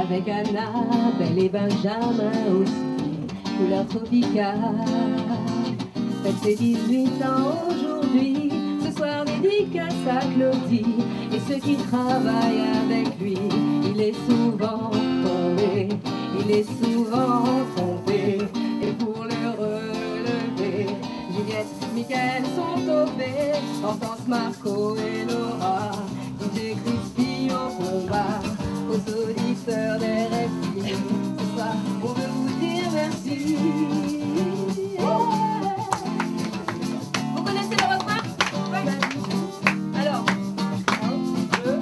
avec Annabelle et Benjamin aussi, couleur tropicale. Fête ses 18 ans aujourd'hui, ce soir dédicace à Claudie. Et ceux qui travaillent avec lui, il est souvent tombé, il est souvent trompé. Et pour le relever, Juliette, Mickaël sont tombés. Hortense, Marco et Laura, DJ Crispy au combat. Aux auditeurs des RFI, ce soir on veut vous dire merci. Vous connaissez le refrain? Alors,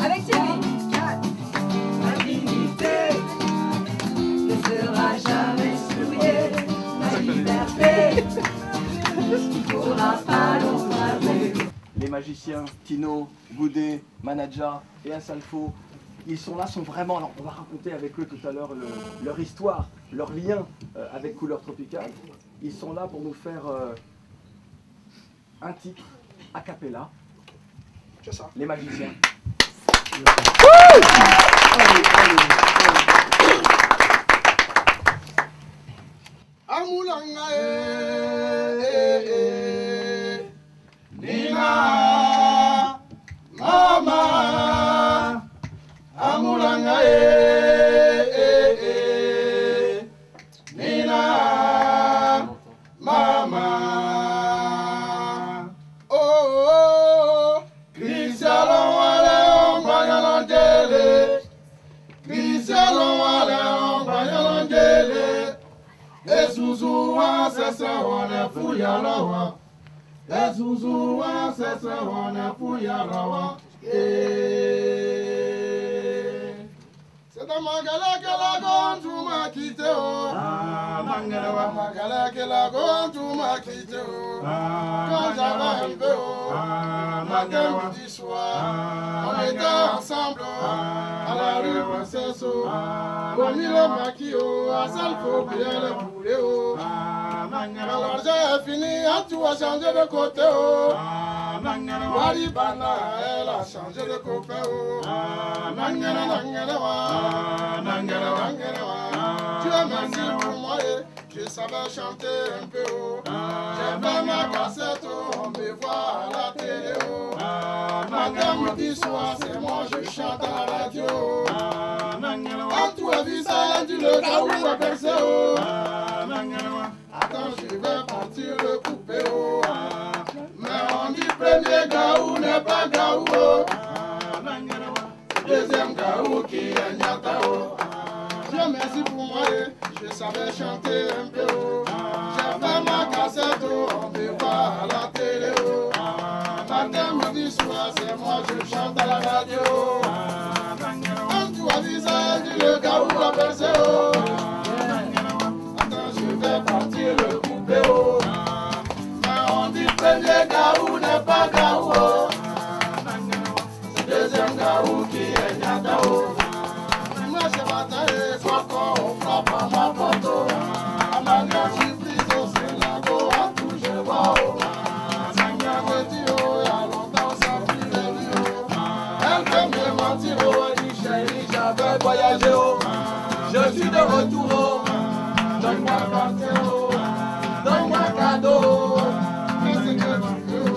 avec Thierry. Ma dignité ne sera jamais souillée, ma liberté ne pourra pas l'embraser. Les magiciens, Tino, Goudé, Manaja et Asalfo, ils sont là, sont vraiment... Alors on va raconter avec eux tout à l'heure leur histoire, leur lien avec Couleur Tropicale. Ils sont là pour nous faire un titre a cappella. C'est ça. Les magiciens. Amulanga Nina Mama Amulanga Nina Mama Oh Cristiano Wale Ombayalangele Cristiano Wale Ombayalangele Esusu wa sese wane fuyarawa Esusu wa sese wane fuyarawa C'est un magala que la gonne tu m'as quitté magala que la gonne tu m'as quitté quand j'avais arrivé matin midi soir on était ensemble à la rue Princesse au milieu maquillot à Salfo bien le poulet alors j'ai fini à tout a changé de côté Waribana elle a changé de copain tu es merci pour moi je savais chanter un peu j'avais ma cassette on me voit à la télé matin midi soir c'est moi je chante à la radio quand tu as vu ça tu le gars où va percer attends je vais partir le couper mais on dit premier gaou n'est pas gaou deuxième gaou qui est nyatao Dieu merci pour moi je savais chanter un peu j'ai fait ma cassette on me voit à la télé matin midi soir c'est moi je chante à la radio quand tu as vu ça dis le gaou va percer attends je vais partir le couper mais on dit premier gaou n'est pas gaou c'est deuxième gaou qui est nyatao moi j'ai bataillé quoi on frappe à ma porte à ma gueule je suis prise au Sénago à tout je vois Sanga Betio il y a longtemps ça plus de vie elle veut me mentir elle dit chérie j'avais voyagé je suis de retour donne-moi partir donne-moi cadeau qu'est-ce que tu veux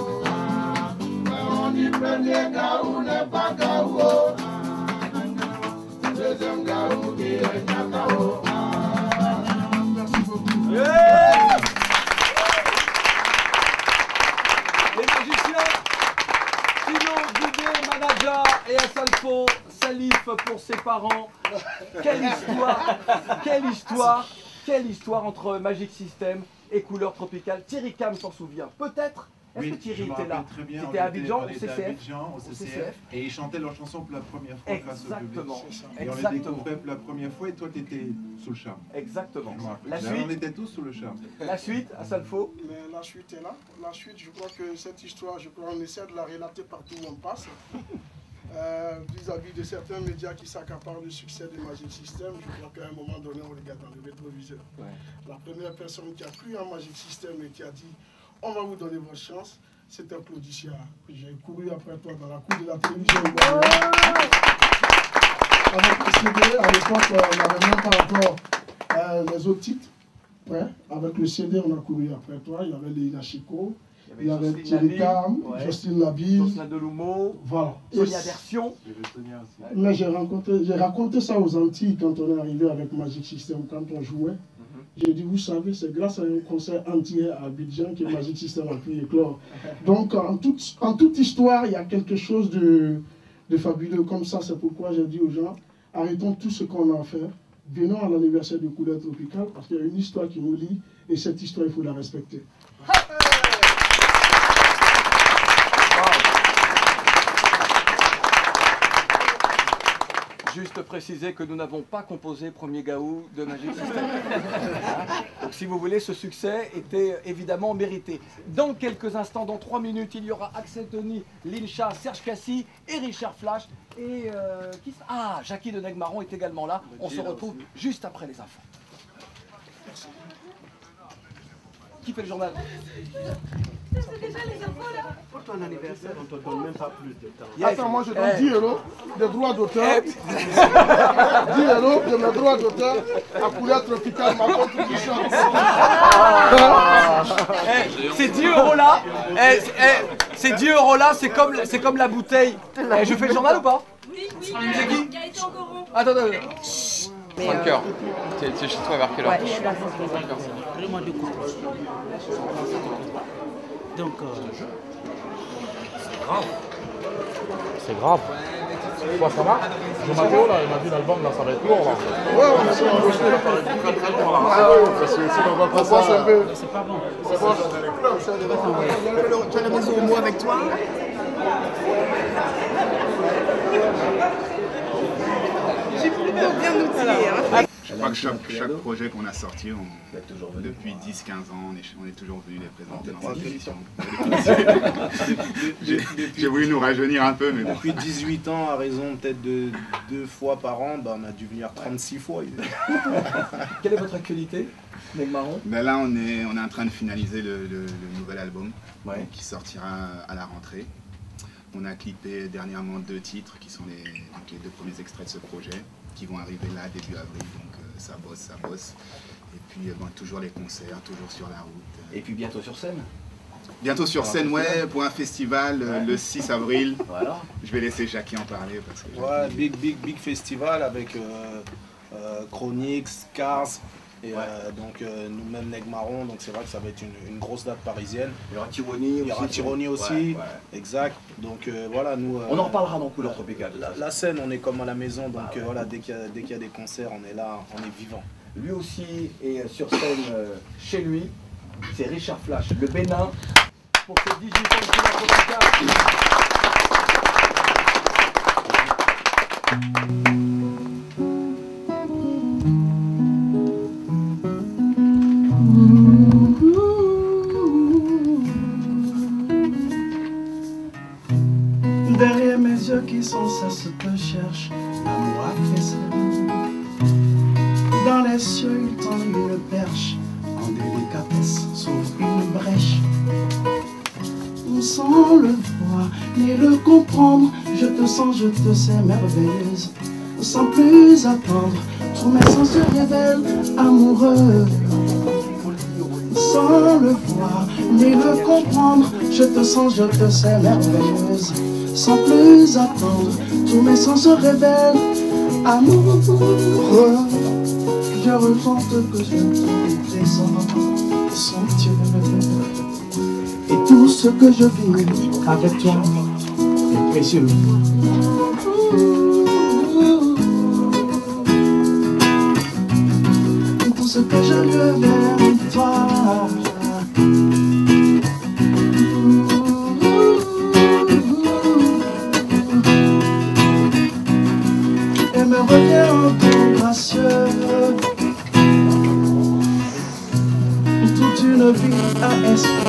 on dit premier gaou n'est pas gaou deuxième gaou qui est nyatao merci beaucoup Les magiciens, Tino, Goudé, Manaja et Asalfo, Salif pour ses parents. Quelle histoire, quelle histoire, quelle histoire entre Magic System et Couleur Tropicale. Thierry Cam s'en souvient, peut-être. Est-ce que Thierry était là? C'était à Abidjan, au CCF. Et ils chantaient leur chanson pour la première fois grâce au public. Et on les Exactement. découvrait pour la première fois et toi tu étais sous le charme. Exactement. La Là, suite, on était tous sous le charme. la suite, Asalfo. mais la suite est là. La suite, je crois que cette histoire, je crois qu'on essaie de la relater partout où on passe. Vis-à-vis de certains médias qui s'accaparent le succès de Magic System, je crois qu'à un moment donné, on regarde dans le rétroviseur. Ouais. La première personne qui a cru en Magic System et qui a dit « on va vous donner votre chance », c'était Claudicia. J'ai couru après toi dans la cour de la télévision. Avec le CD, avec l'époque, on n'avait même pas encore les autres titres. Ouais. Avec le CD, on a couru après toi. Il y avait Leïla Chico, il y avait Thierry Carm, Justine Nabil, Jocelyn Delumeau, voilà. Sonia Version. Mais j'ai raconté ça aux Antilles quand on est arrivé avec Magic System, quand on jouait. J'ai dit, vous savez, c'est grâce à un concert entier à Abidjan que Magic System a pu éclore. Donc, en toute histoire, il y a quelque chose de fabuleux comme ça. C'est pourquoi j'ai dit aux gens, arrêtons tout ce qu'on a à faire. Venons à l'anniversaire de Couleur Tropicale, parce qu'il y a une histoire qui nous lie, et cette histoire, il faut la respecter. Juste préciser que nous n'avons pas composé Premier Gaou de Magic System. Donc si vous voulez, ce succès était évidemment mérité. Dans quelques instants, dans 3 minutes, il y aura Axel Tony, Lincha, Serge Cassi et Richard Flash. Et Jackie de Negmaron est également là. On se retrouve juste après les infos. Qui fait le journal? C'est déjà les infos là. Pour ton anniversaire, on ne te donne même pas plus de temps. Attends, moi je donne 10 € de droits d'auteur. 10 € de mes droits d'auteur à Couleur Tropicale, ma contribution. Ces 10 € là, ces 10 € là, c'est comme la bouteille. Je fais le journal ou pas? Oui, C'est qui? Gaëtan Goron. Attends. 5 heures. T'es chez toi vers quelle heure? Ouais, je suis là, vraiment de coups. Donc, c'est grave. C'est grave. Quoi, ça va? Le Mathéo, là, il m'a dit l'album, là, ça va être lourd, là. Ouais, on est très lourd, là. Parce que sinon, on va pas ça un peu. c'est pas bon. C'est bon. Tu as la maison au mot avec toi? J'ai plutôt bien outillé. Hein. Je crois que chaque projet qu'on a sorti, depuis 10-15 ans, on est toujours venu les présenter dans cette émission. J'ai voulu nous rajeunir un peu, mais bon. Depuis 18 ans, à raison peut-être de 2 fois par an, on a dû venir 36 fois. Quelle est votre actualité, Negmaron? Ben là, on est en train de finaliser le nouvel album qui sortira à la rentrée. On a clippé dernièrement 2 titres qui sont les 2 premiers extraits de ce projet qui vont arriver là début avril, donc ça bosse. Et puis toujours les concerts, toujours sur la route. Et puis bientôt sur scène? Bientôt sur scène, pour un festival le 6 avril. Voilà. Je vais laisser Jackie en parler parce que. Ouais, big festival avec Chronix, Cars. Et donc nous-mêmes Negmaron, donc c'est vrai que ça va être une grosse date parisienne. Il y aura Tironi aussi. Il y aura Tironi aussi, exact. Donc voilà, nous... on en reparlera dans Couleur Tropicale. La scène, on est comme à la maison, donc voilà, dès qu'il y a des concerts, on est là, on est vivant. Lui aussi est sur scène chez lui, c'est Richard Flash, le Bénin, pour ses 18 ans de Couleur Tropicale. Derrière mes yeux qui sans cesse te cherchent, l'amour a fait dans les cieux, il tend une perche, en délicatesse s'ouvre une brèche. Sans le voir ni le comprendre, je te sens, je te sais merveilleuse. Sans plus attendre, tous mes sens se révèlent amoureux. Sans le voir ni le comprendre, je te sens, je te sais merveilleuse. Sans plus attendre, tous mes sens se révèlent amoureux. Je ressens que je te présente, somptueux. Et tout ce que je vis avec toi est précieux. Tout ce que je veux vers toi. Et me revient en ton gracieux. Toute une vie à espérer.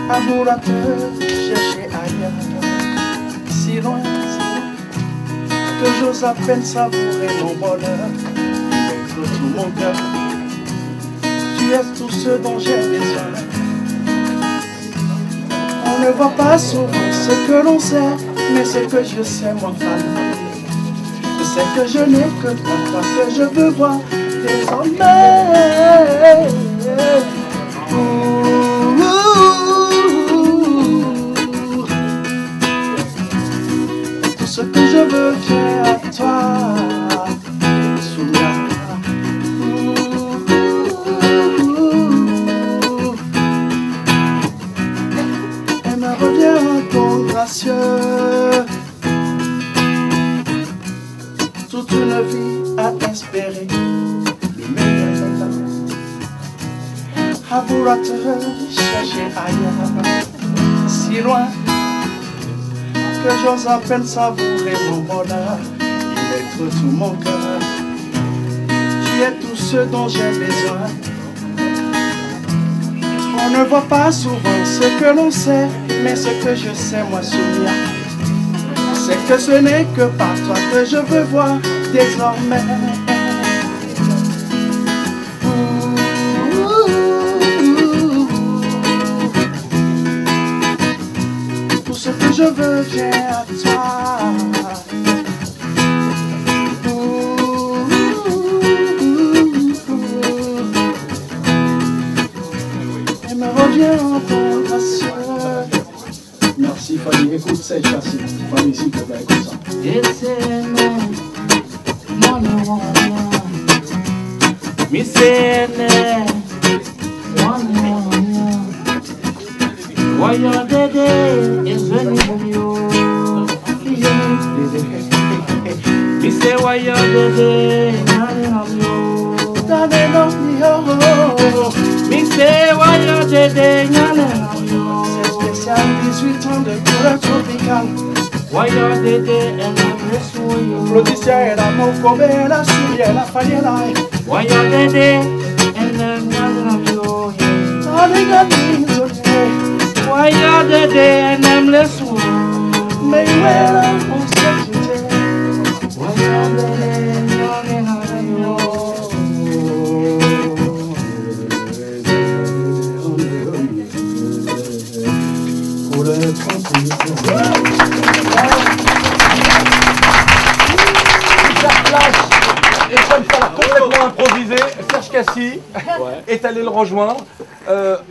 À vouloir te chercher ailleurs, si loin, que j'ose à peine savourer mon bonheur. Avec tout mon cœur, tu es tout ce dont j'ai besoin. On ne voit pas souvent ce que l'on sait. mais ce que je sais, moi, c'est que je n'ai que toi que je veux voir désormais. Tout ce que je veux vient à toi, Soumia. Et me revient un ton gracieux, toute une vie à espérer le meilleur, à vouloir te chercher ailleurs, si loin que j'ose à peine savourer mon bonheur, y mettre tout mon cœur. Tu es tout ce dont j'ai besoin. On ne voit pas souvent ce que l'on sait, mais ce que je sais, moi, Soumia, c'est que ce n'est que par toi que je veux voir désormais. Tout ce que je veux vient à toi. Et me revient en ton gracieux. Merci Fanny, écoute cette chanson. Fanny, s'il te plaît, écoute ça. Why your day is when you me say why your day me say why your day c'est spécial 18 ans de couleur tropicale. Why your day and I'm you Claudicia et la Mokobe et la Soumia et la Faniela. Why your day and I'm you why you're the day and I'm less one. May well on Saturday. Why you're the day and et comme ça, complètement improvisé, Serge Cassi est allé le rejoindre.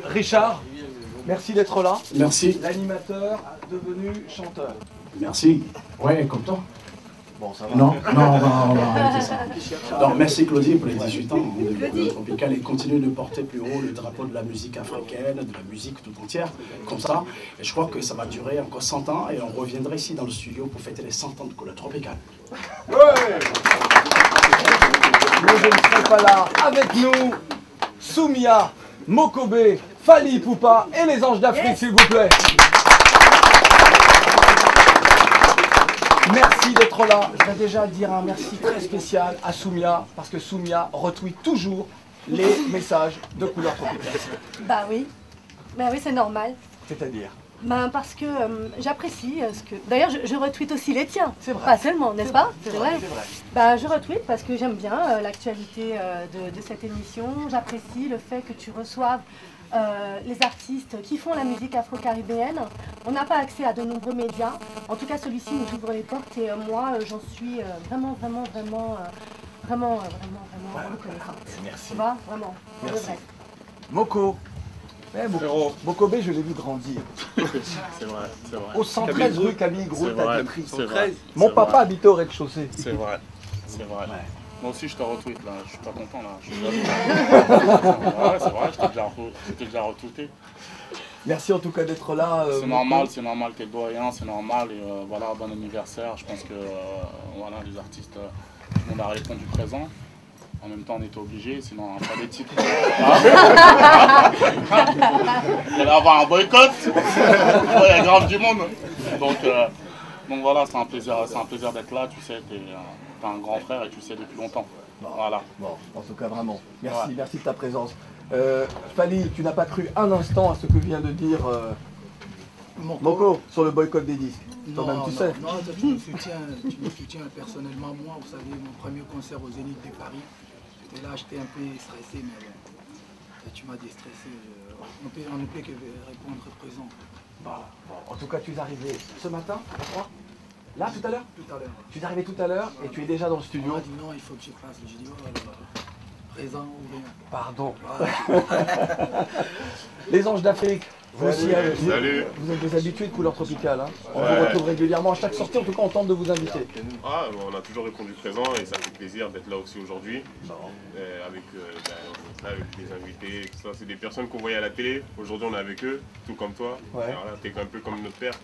Richard, merci d'être là. Merci. L'animateur devenu chanteur. Merci. Ouais, comme toi. Bon, ça va. Non, on va arrêter ça. Donc, merci Claudie pour les 18 ans de Tropical et continue de porter plus haut le drapeau de la musique africaine, de la musique tout entière, comme ça. Et je crois que ça va durer encore 100 ans et on reviendra ici dans le studio pour fêter les 100 ans de Couleur Tropicale. Ouais. Mais je ne serai pas là. Avec nous, Soumia, Mokobe, Fally Ipupa et les Anges d'Afrique, s'il vous plaît. Merci d'être là. Je vais déjà dire un merci très spécial à Soumia, parce que Soumia retweet toujours les messages de Couleur Tropicale. Bah oui, c'est normal. C'est-à-dire parce que j'apprécie ce que... D'ailleurs, je retweet aussi les tiens. C'est vrai. Pas seulement, n'est-ce pas? C'est vrai. Je retweet parce que j'aime bien l'actualité de cette émission. J'apprécie le fait que tu reçoives les artistes qui font la musique afro-caribéenne. On n'a pas accès à de nombreux médias. En tout cas, celui-ci nous ouvre les portes et moi, j'en suis vraiment reconnaissante. Merci. Tu vois, vraiment. Merci. Moko. Mokobe, je l'ai vu grandir. C'est vrai, c'est vrai. Au 113 rue Camille Groult à Guitry. Mon papa habitait au rez-de-chaussée. C'est vrai, c'est vrai. Ouais. Moi aussi je te retweet là, je suis pas content là. Je suis ouais, c'est vrai, je t'ai déjà retweeté. Merci en tout cas d'être là. C'est normal qu'elle doyen, c'est normal et voilà, bon anniversaire. Je pense que voilà, les artistes, tout le monde a répondu présent. En même temps, on était obligés, sinon on n'a pas des titres. Il allait avoir un boycott. Il y a grave du monde. Donc voilà, c'est un plaisir d'être là. Tu sais, t'es un grand frère et tu sais depuis longtemps. Voilà. Bon, en tout cas, vraiment. Merci, merci de ta présence. Fally, tu n'as pas cru un instant à ce que vient de dire Moko sur le boycott des disques. Toi-même, tu sais. Non, tu me soutiens personnellement. Moi, vous savez, mon premier concert au Zénith de Paris, j'étais là, j'étais un peu stressé, mais bon, tu m'as déstressé. On ne peut que répondre présent. Bon, en tout cas, tu es arrivé ce matin, je crois. Là, tout à l'heure? Tout à l'heure. Tu es arrivé tout à l'heure et tu es déjà dans le studio. On m'a dit non, il faut que je passe. J'ai dit, oh là là, présent ou rien. Pardon. Les Anges d'Afrique, vous aussi, Salut. vous êtes des habitués de Couleurs Tropicales. Hein. On vous retrouve régulièrement à chaque sortie, en tout cas on tente de vous inviter. Ah, on a toujours répondu présent et ça fait plaisir d'être là aussi aujourd'hui. Avec les invités, tout ça. C'est des personnes qu'on voyait à la télé. Aujourd'hui on est avec eux, tout comme toi. Ouais. Voilà, t'es un peu comme notre père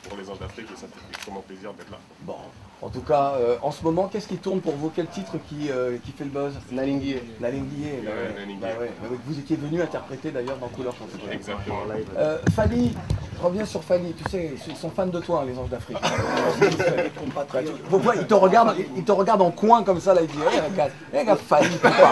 pour les Anges d'Afrique et ça fait extrêmement plaisir d'être là. Bon, en tout cas, en ce moment, qu'est-ce qui tourne pour vous? Quel titre qui fait le buzz? Nalinguier. Nalinguier. Vous étiez venu interpréter d'ailleurs dans Couleurs Tropicales. Exactement. Fanny, je reviens sur Fanny. Tu sais, ils sont fans de toi, hein, les Anges d'Afrique. Ils te regardent en coin comme ça, là, ils disent regarde Fanny, pourquoi?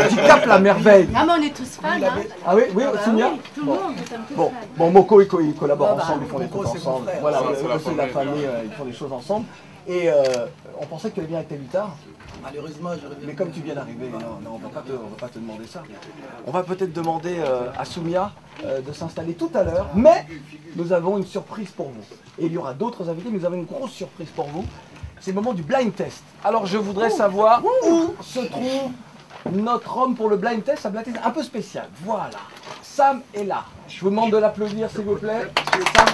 Tu capes la merveille. Ah, mais on est tous fans, hein. Ah oui, oui, Soumia. Tout le monde, nous sommes tous fans. Bon, Moko, ils collaborent ensemble, ils font des Moko, trucs c'est mon ensemble. frère. Voilà, c'est de la famille, ils font des choses ensemble. Et on pensait que tu allais bien avec ta guitare. Malheureusement, je reviens. Mais comme tu viens d'arriver, non, on va pas te demander ça. On va peut-être demander à Soumia de s'installer tout à l'heure, mais nous avons une surprise pour vous. Et il y aura d'autres invités, mais nous avons une grosse surprise pour vous. C'est le moment du blind test. Alors je voudrais savoir où se trouve notre homme pour le blind test. Un blind test un peu spécial. Voilà. Sam est là. Je vous demande de l'applaudir s'il vous plaît. Sam.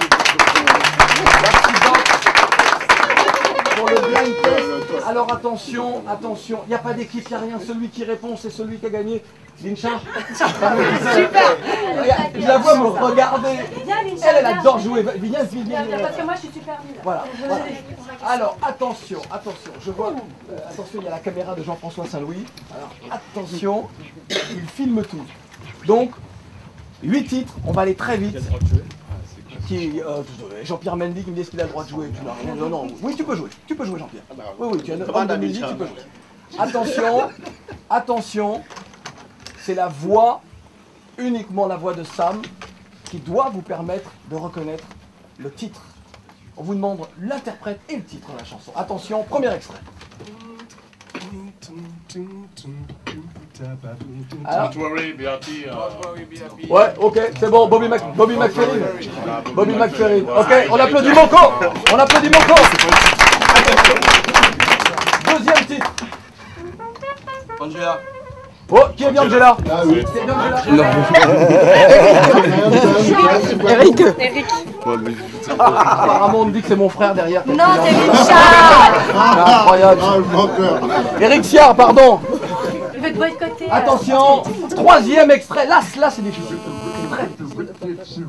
Pour le blind test. Alors attention, attention, il n'y a pas d'équipe, il n'y a rien. Celui qui répond, c'est celui qui a gagné. Lincha. Super. Je la vois me regarder. Elle adore jouer. Viens. Parce que moi, je suis super nulle. Voilà. Alors attention, je vois. Attention, il y a la caméra de Jean-François Saint-Louis. Alors attention, il filme tout. Donc, 8 titres, on va aller très vite. Jean-Pierre Mendy qui me dit est-ce qu'il a le droit de jouer. Non. Oui, tu peux jouer Jean-Pierre. Oui, tu as une bande de musique, tu peux jouer. Attention, c'est la voix, uniquement la voix de Sam, qui doit vous permettre de reconnaître le titre. On vous demande l'interprète et le titre de la chanson. Attention, premier extrait. Alors, ouais, ok, c'est bon, Bobby McFerrin. Ok, on applaudit Moko. Deuxième titre. Angela. Oh, qui est bien Angela? Ah oui. C'est bien Angela? Eric. Apparemment on me dit que c'est mon frère derrière. Non, c'est Richard. Incroyable. Eric Siard, pardon. Il veut te boycotter. Attention, troisième extrait. Là c'est difficile. Très difficile.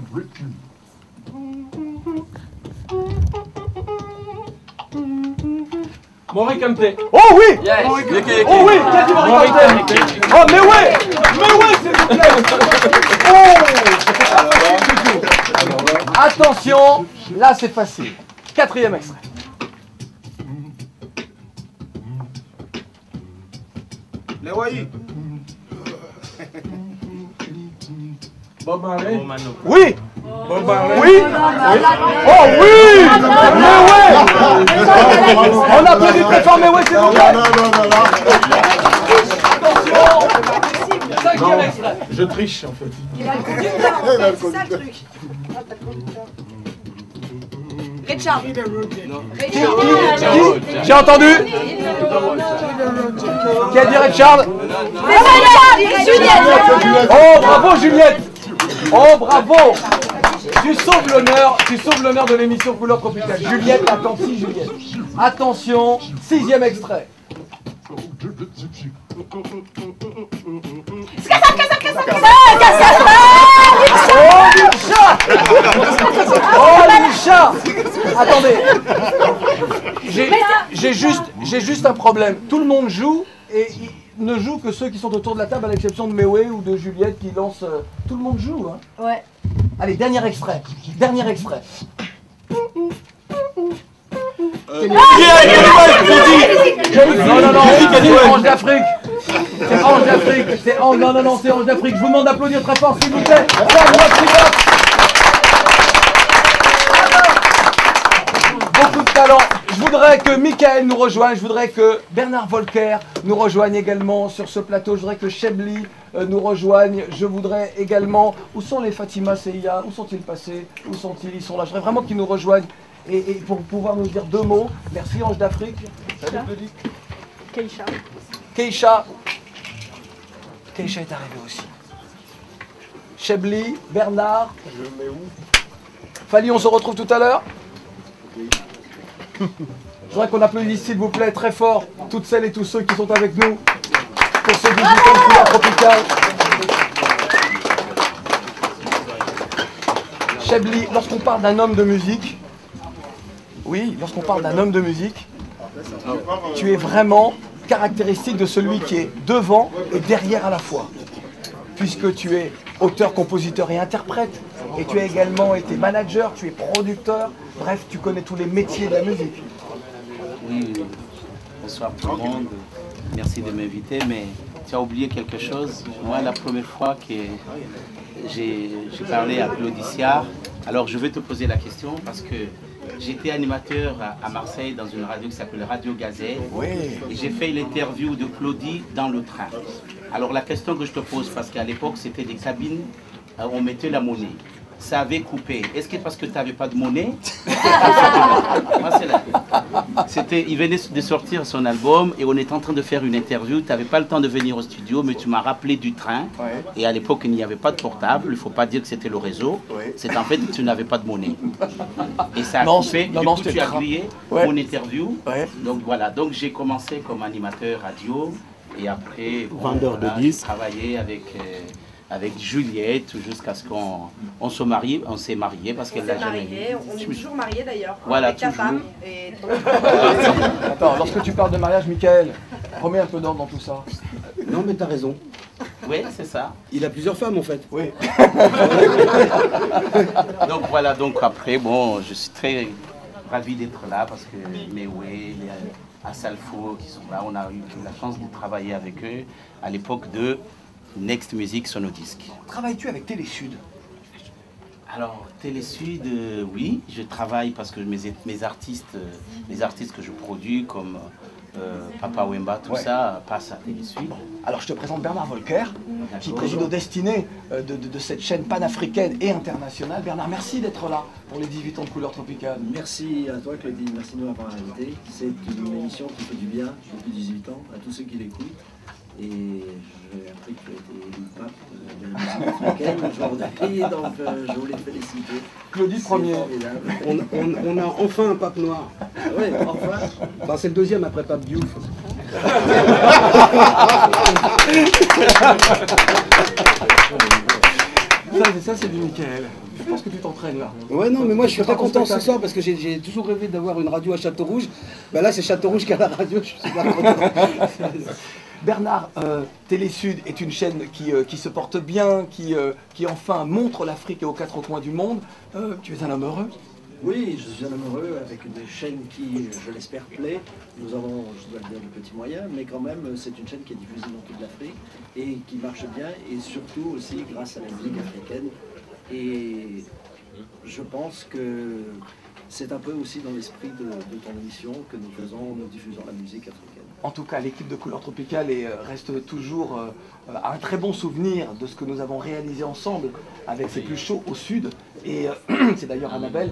Maury Kempté. Oh oui. Yes. Oh oui, qu'a dit Maury Kempté? Oh mais ouais, s'il vous plaît. Oh, attention, là c'est facile. Quatrième extrait. Les Wai. Bob Marley. Oui. Bob Marley. Oui. Oh oui. Mais ouais. On applaudit très fort, mais ouais, c'est vous. Attention. Cinquième extrait. Je triche en fait. Il a le conducteur, en fait, c'est ça le truc. Richard. J'ai entendu. Qui a dit Richard? Juliette. Oh bravo Juliette. Oh bravo. Tu sauves l'honneur de l'émission Couleurs Tropicales. Juliette, attention Juliette. Attention, sixième extrait. Oh Lisha. Attendez. J'ai juste un problème. Tout le monde joue et il ne joue que ceux qui sont autour de la table à l'exception de Mewé ou de Juliette qui lance. Tout le monde joue. Hein. Ouais. Allez, dernier extrait. Non, c'est Ange d'Afrique. C'est Ange d'Afrique. Je vous demande d'applaudir très fort, s'il vous plaît. Beaucoup de talent. Je voudrais que Michael nous rejoigne, je voudrais que Bernard Volker nous rejoigne également sur ce plateau, je voudrais que Chebli nous rejoigne, je voudrais également... Où sont les Fatima Seya? Où sont-ils passés? Où sont-ils? Ils sont là. Je voudrais vraiment qu'ils nous rejoignent Et pour pouvoir nous dire 2 mots, merci Ange d'Afrique. Salut Claudie. Keisha. Keisha. Keisha est arrivée aussi. Chebli, Bernard. Je mets où? Fali, on se retrouve tout à l'heure. Je voudrais qu'on applaudisse s'il vous plaît très fort toutes celles et tous ceux qui sont avec nous pour ce 18e Couleur Tropicale. Chebli, lorsqu'on parle d'un homme de musique, oui, lorsqu'on parle d'un homme de musique, tu es vraiment caractéristique de celui qui est devant et derrière à la fois. Puisque tu es auteur, compositeur et interprète, et tu as également été manager, tu es producteur, bref, tu connais tous les métiers de la musique. Oui, bonsoir tout le monde, merci de m'inviter, mais tu as oublié quelque chose. Moi, la première fois que j'ai parlé à Claudicia, alors je vais te poser la question parce que j'étais animateur à Marseille dans une radio qui s'appelle Radio Gazette. Oui. Et j'ai fait l'interview de Claudie dans le train. Alors la question que je te pose, parce qu'à l'époque c'était des cabines, on mettait la monnaie. Ça avait coupé. Est-ce que parce que tu n'avais pas de monnaie? Il venait de sortir son album et on était en train de faire une interview. Tu n'avais pas le temps de venir au studio, mais tu m'as rappelé du train. Ouais. Et à l'époque, il n'y avait pas de portable. Il ne faut pas dire que c'était le réseau. Ouais. C'est en fait que tu n'avais pas de monnaie. Et ça a coupé. Du coup, tu as grillé mon interview. Ouais. Donc voilà. Donc j'ai commencé comme animateur radio. Et après, vendeur de disques. Travaillé avec Juliette jusqu'à ce qu'on se marie. On s'est mariés parce qu'elle l'a jamais vu. On est toujours mariés d'ailleurs. Voilà, avec toujours. Ta femme et... Attends, lorsque tu parles de mariage, Michael, remets un peu d'ordre dans tout ça. Non mais t'as raison. Oui, c'est ça. Il a plusieurs femmes en fait. Oui. Donc voilà, donc après, bon, je suis très ravi d'être là parce que Mewé, Asalfo qui sont là, on a eu la chance de travailler avec eux à l'époque de Next Music Sonodisc. Travailles-tu avec Télésud? Alors, Télésud, oui, je travaille parce que mes artistes, les artistes que je produis comme Papa Wemba, tout ça, passe à Télésud. Alors, je te présente Bernard Volker, qui préside aux destinées de cette chaîne panafricaine et internationale. Bernard, merci d'être là pour les 18 ans de Couleur Tropicale. Merci à toi, Claudie, merci de m'avoir invité. C'est une émission qui fait du bien depuis 18 ans à tous ceux qui l'écoutent. Et j'ai appris que tu as été le pape de la musique africaine aujourd'hui, donc je voulais te féliciter. Claudie Premier. On a enfin un pape noir. Oui, enfin. Enfin, c'est le deuxième après Pape Diouf. Ça c'est du Michael. Je pense que tu t'entraînes là. Ouais, non, mais moi je suis très content ce soir parce que j'ai toujours rêvé d'avoir une radio à Château-Rouge. Ben là, c'est Château-Rouge qui a la radio, je suis super content. Bernard, Télésud est une chaîne qui se porte bien, qui enfin montre l'Afrique aux 4 coins du monde. Tu es un homme heureux? Oui, je suis un homme heureux avec une chaîne qui, je l'espère, plaît. Nous avons, je dois le dire, de petits moyens, mais quand même, c'est une chaîne qui est diffusée dans toute l'Afrique et qui marche bien, et surtout aussi grâce à la musique africaine. Et je pense que c'est un peu aussi dans l'esprit de ton émission que nous diffusons la musique africaine. En tout cas, l'équipe de Couleur Tropicale reste toujours un très bon souvenir de ce que nous avons réalisé ensemble avec C'est plus chaud au sud. Et c'est d'ailleurs Annabelle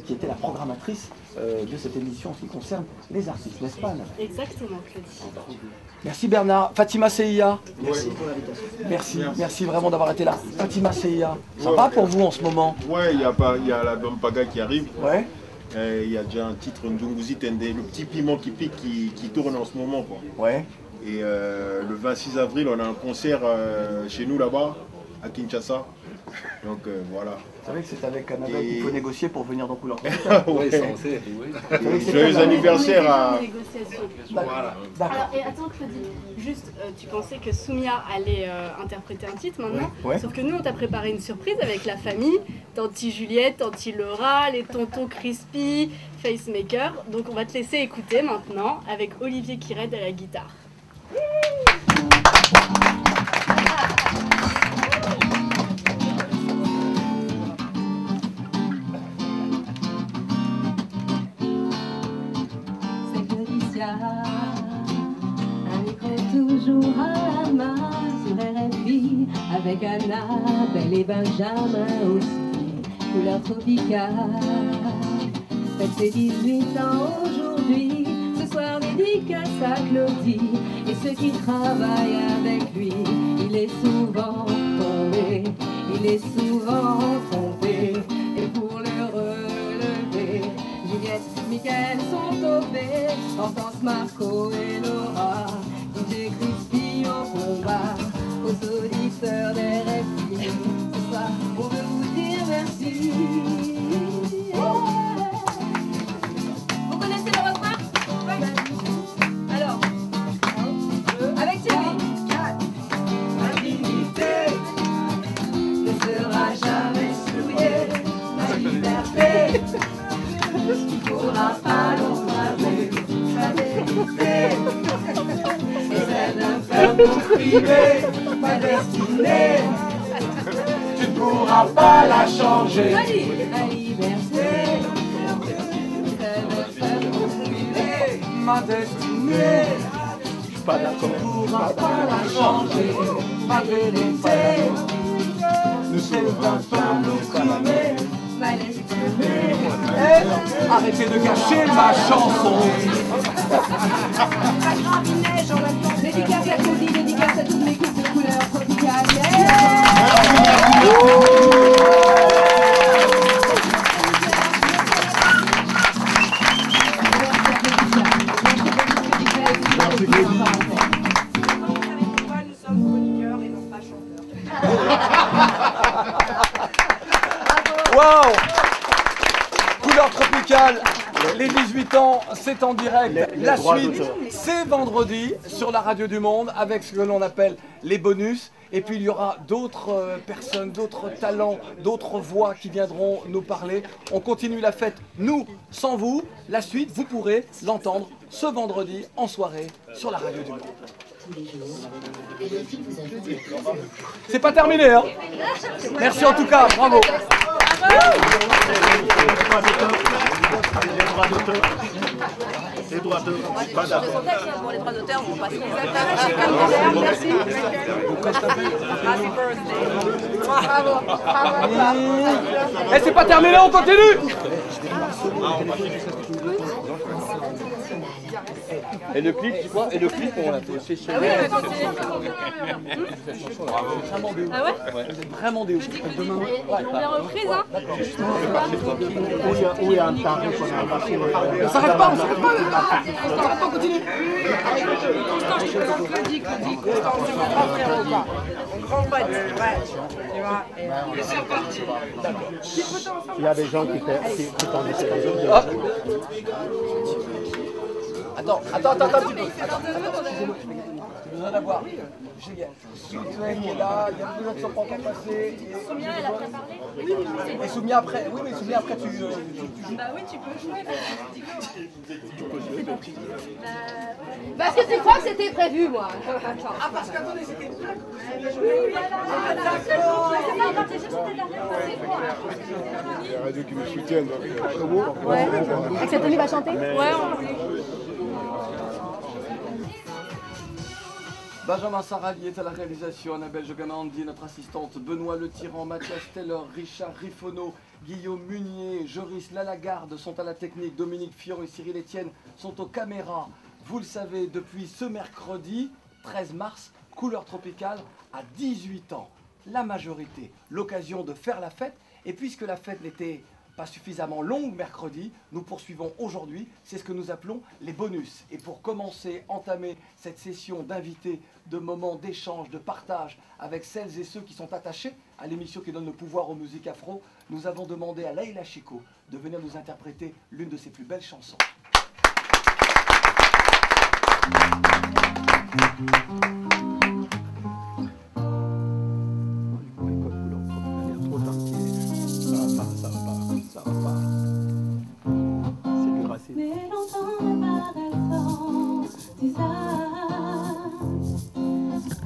qui était la programmatrice de cette émission en ce qui concerne les artistes, n'est-ce pas Annabelle? Exactement, Claudie. Merci Bernard. Fatima Seia. Merci pour l'invitation. Merci vraiment d'avoir été là. Fatima Seia, ça va pour vous en ce moment? Ouais, il y a l'album Paga qui arrive. Ouais. Il y a déjà un titre, Ndunguzi Tende, le petit piment qui pique, qui tourne en ce moment, quoi. Ouais. Et le 26 avril, on a un concert chez nous là-bas, à Kinshasa. Donc voilà. Vous savez que c'est avec Annabelle qu'il faut négocier pour venir dans Couleur Tropicale. Oui, ça on sait. Joyeux anniversaire à... Voilà. Alors, et attends Claudie, juste, tu pensais que Soumia allait interpréter un titre maintenant, sauf que nous on t'a préparé une surprise avec la famille, Tanti Juliette, Tanti Laura, les tontons Crispy, Facemaker. Donc on va te laisser écouter maintenant avec Olivier Kired à la guitare. Un micro toujours à la main sur RFI avec Annabelle et Benjamin aussi, Couleur Tropicale. fête ses 18 ans aujourd'hui. Ce soir dédicace à Claudie et ceux qui travaillent avec lui. Il est souvent tombé, il est souvent trompé, et pour le relever, Juliette, Mickaël sont tombés. Hortense, Marco et Laura, DJ Crispy au combat, aux auditeurs des RFI. Ce soir, on veut vous dire merci. Vous connaissez le refrain? Alors, avec Thierry. Ma dignité ne sera jamais souillée. Ma liberté ne pourra pas l'embraser. Ma vérité est celle d'un peuple privé. Ma destinée, tu ne pourras pas la changer. Ma liberté, celle d'un peuple privé. Ma destinée, je suis pas d'accord. Tu ne pourras pas la changer. Ma vérité, nous sommes d'un peuple privé. Ma destinée. Arrêtez de cacher ma chanson. Dédicace à Claudie, dédicace à toute l'équipe de Couleurs Tropicales. Nous sommes chroniqueurs et non pas chanteurs. Waouh! Couleurs Tropicales, les 18 ans, c'est en direct. La suite, c'est vendredi sur la Radio du Monde avec ce que l'on appelle les bonus. Et puis il y aura d'autres personnes, d'autres talents, d'autres voix qui viendront nous parler. On continue la fête, nous, sans vous. La suite, vous pourrez l'entendre ce vendredi en soirée sur la Radio du Monde. C'est pas terminé, hein? Merci en tout cas, bravo. Les droits d'auteur, pas d'accord. Pour les droits d'auteur, vous passez. Merci. Happy birthday. Bravo. Et c'est pas terminé, on continue. Et le clip, tu vois, et le clip, on l'a fait chez Ah oui, mais quand Ah ouais? Vous êtes vraiment des ouf. Demain, on est reprise, hein? Où il y a un tarif qu'on a passé. On s'arrête pas, on s'arrête pas. On s'arrête pas, on continue. Constant, je te présente Claudie, Constant, c'est mon grand frère au bas. Mon grand pote, ouais. Tu vois, et c'est reparti. Il y a des gens qui t'ont laissé les autres. Attends un petit peu. Excusez-moi. J'ai besoin d'avoir. J'ai Soutien qui est là, il y a beaucoup de gens qui sont pas encore passés. Soumia, elle a préparé? Et Soumia après, oui, mais Soumia après tu joues. Bah oui, tu peux jouer. Parce que tu crois que c'était prévu, moi. Ah, parce qu'attendez, c'était prévu. La radio qui me soutient, donc. Ouais. Et que cette tenue va chanter? Ouais, Benjamin Sarali est à la réalisation, Annabelle Jogamandi, notre assistante, Benoît Le Tyran, Mathias Taylor, Richard Riffono, Guillaume Munier, Joris Lalagarde sont à la technique, Dominique Fion et Cyril Etienne sont aux caméras. Vous le savez, depuis ce mercredi 13 mars, Couleurs Tropicales à 18 ans. La majorité, l'occasion de faire la fête. Et puisque la fête n'était pas suffisamment longue mercredi, nous poursuivons aujourd'hui, c'est ce que nous appelons les bonus. Et pour commencer, entamer cette session d'invités, de moments d'échange, de partage avec celles et ceux qui sont attachés à l'émission qui donne le pouvoir aux musiques afro, nous avons demandé à Leïla Chico de venir nous interpréter l'une de ses plus belles chansons. Mais longtemps ne paraissant si ça,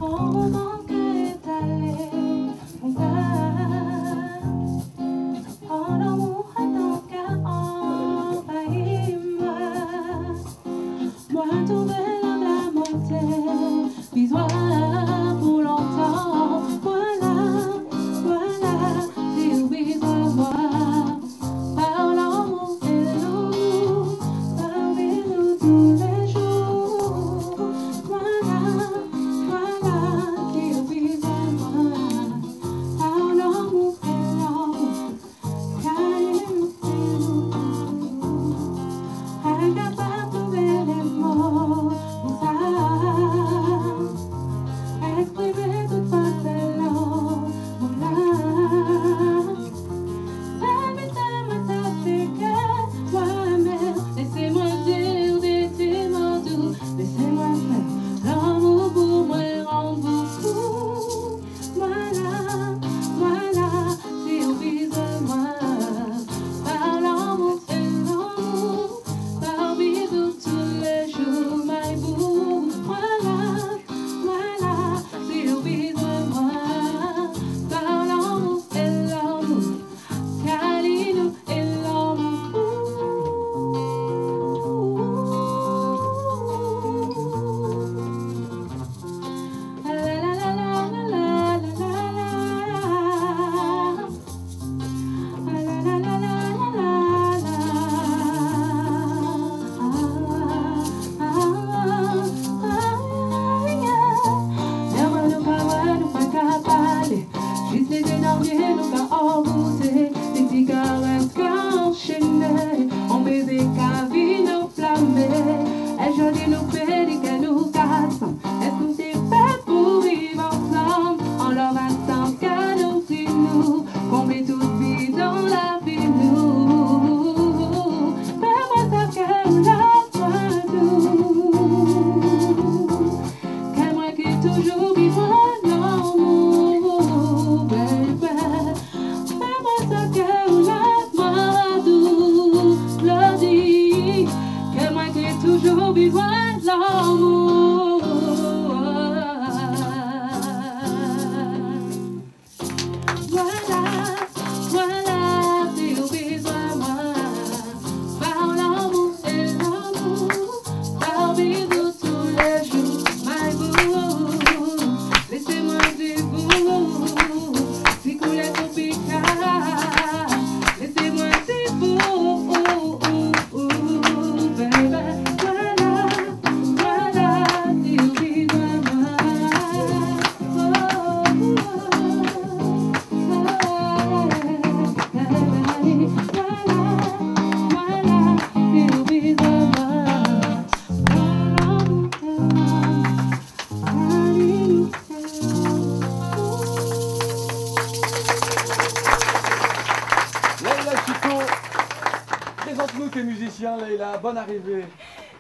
au moment que est allé mon cœur, en amour et ton cœur envahit moi tout de la montée, puis voilà pour longtemps, voilà, si oublie de moi, par l'amour et l'eau. nous bénit, qu'elle nous casse. Est-ce qu'on s'est fait pour vivre ensemble, en leur ensemble, qu'elle nous suit nous, combler toute vie dans la vie nous. Fais-moi ça qu'elle l'a nous, qu'elle qui toujours vivra l'amour, baby. Fais-moi ça qu'elle l'a nous, le dit, qu'elle qui toujours vivra l'amour. Voilà, voilà, si vous besoin moi, par l'amour et l'amour, par vivre tous les jours, my boo. Laissez-moi dire vous, si couler tropical, laissez-moi dire vous, baby. Voilà, voilà, si vous besoin moi. Leïla Chico, présente-nous tes musiciens, Leïla. Bonne arrivée.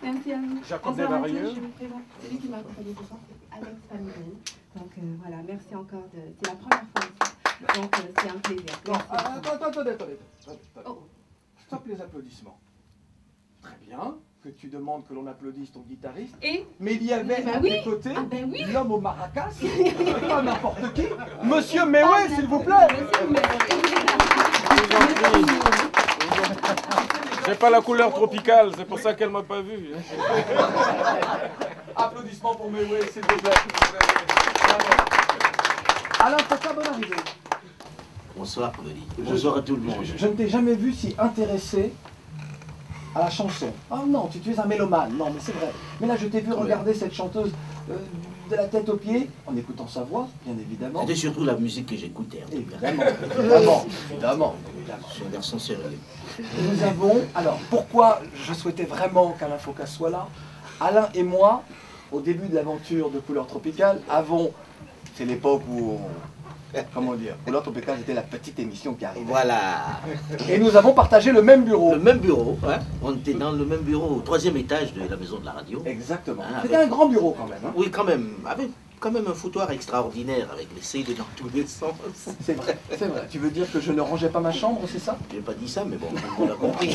Merci à vous. Jacob Bonsoir à tous, Desvarieux. je vous présente celui qui m'a accompagné ce soir, c'est Alex Family. Donc voilà, merci encore de... C'est la première fois ici, donc c'est un plaisir. Non, attendez. Oh. Stop les applaudissements. Très bien que tu demandes que l'on applaudisse ton guitariste. Et mais il y avait bah à oui. tes côtés Ah ben oui. l'homme au maracas, pas n'importe qui, Monsieur Mewé, s'il vous plaît. J'ai pas la couleur tropicale, c'est pour ça qu'elle m'a pas vu. Applaudissements pour Mewé, s'il vous plaît. Alain Foka, bonne arrivée. Bonsoir, Claudie. Bonsoir à tout le monde. Je ne t'ai jamais vu si intéressé à la chanson. Oh non, tu es un mélomane. Non, mais c'est vrai. Mais là, je t'ai vu regarder cette chanteuse de la tête aux pieds, en écoutant sa voix, bien évidemment. C'était surtout la musique que j'écoutais. Évidemment. Je suis un garçon sérieux. Nous avons... Alors, pourquoi je souhaitais vraiment qu'Alain Foka soit là? Alain et moi, au début de l'aventure de Couleur Tropicale, avons... C'est l'époque où... Comment dire? Couleur Tropicale, c'était la petite émission qui arrivait. Voilà. Et nous avons partagé le même bureau. Le même bureau, ouais. On était dans le même bureau, au 3e étage de la maison de la radio. Exactement. Hein, c'était un grand bureau quand même. Hein. Oui, quand même. Avec quand même un foutoir extraordinaire avec les CD dans tous les sens. C'est vrai, c'est vrai. Tu veux dire que je ne rangeais pas ma chambre, c'est ça? J'ai pas dit ça, mais bon, on l'a compris.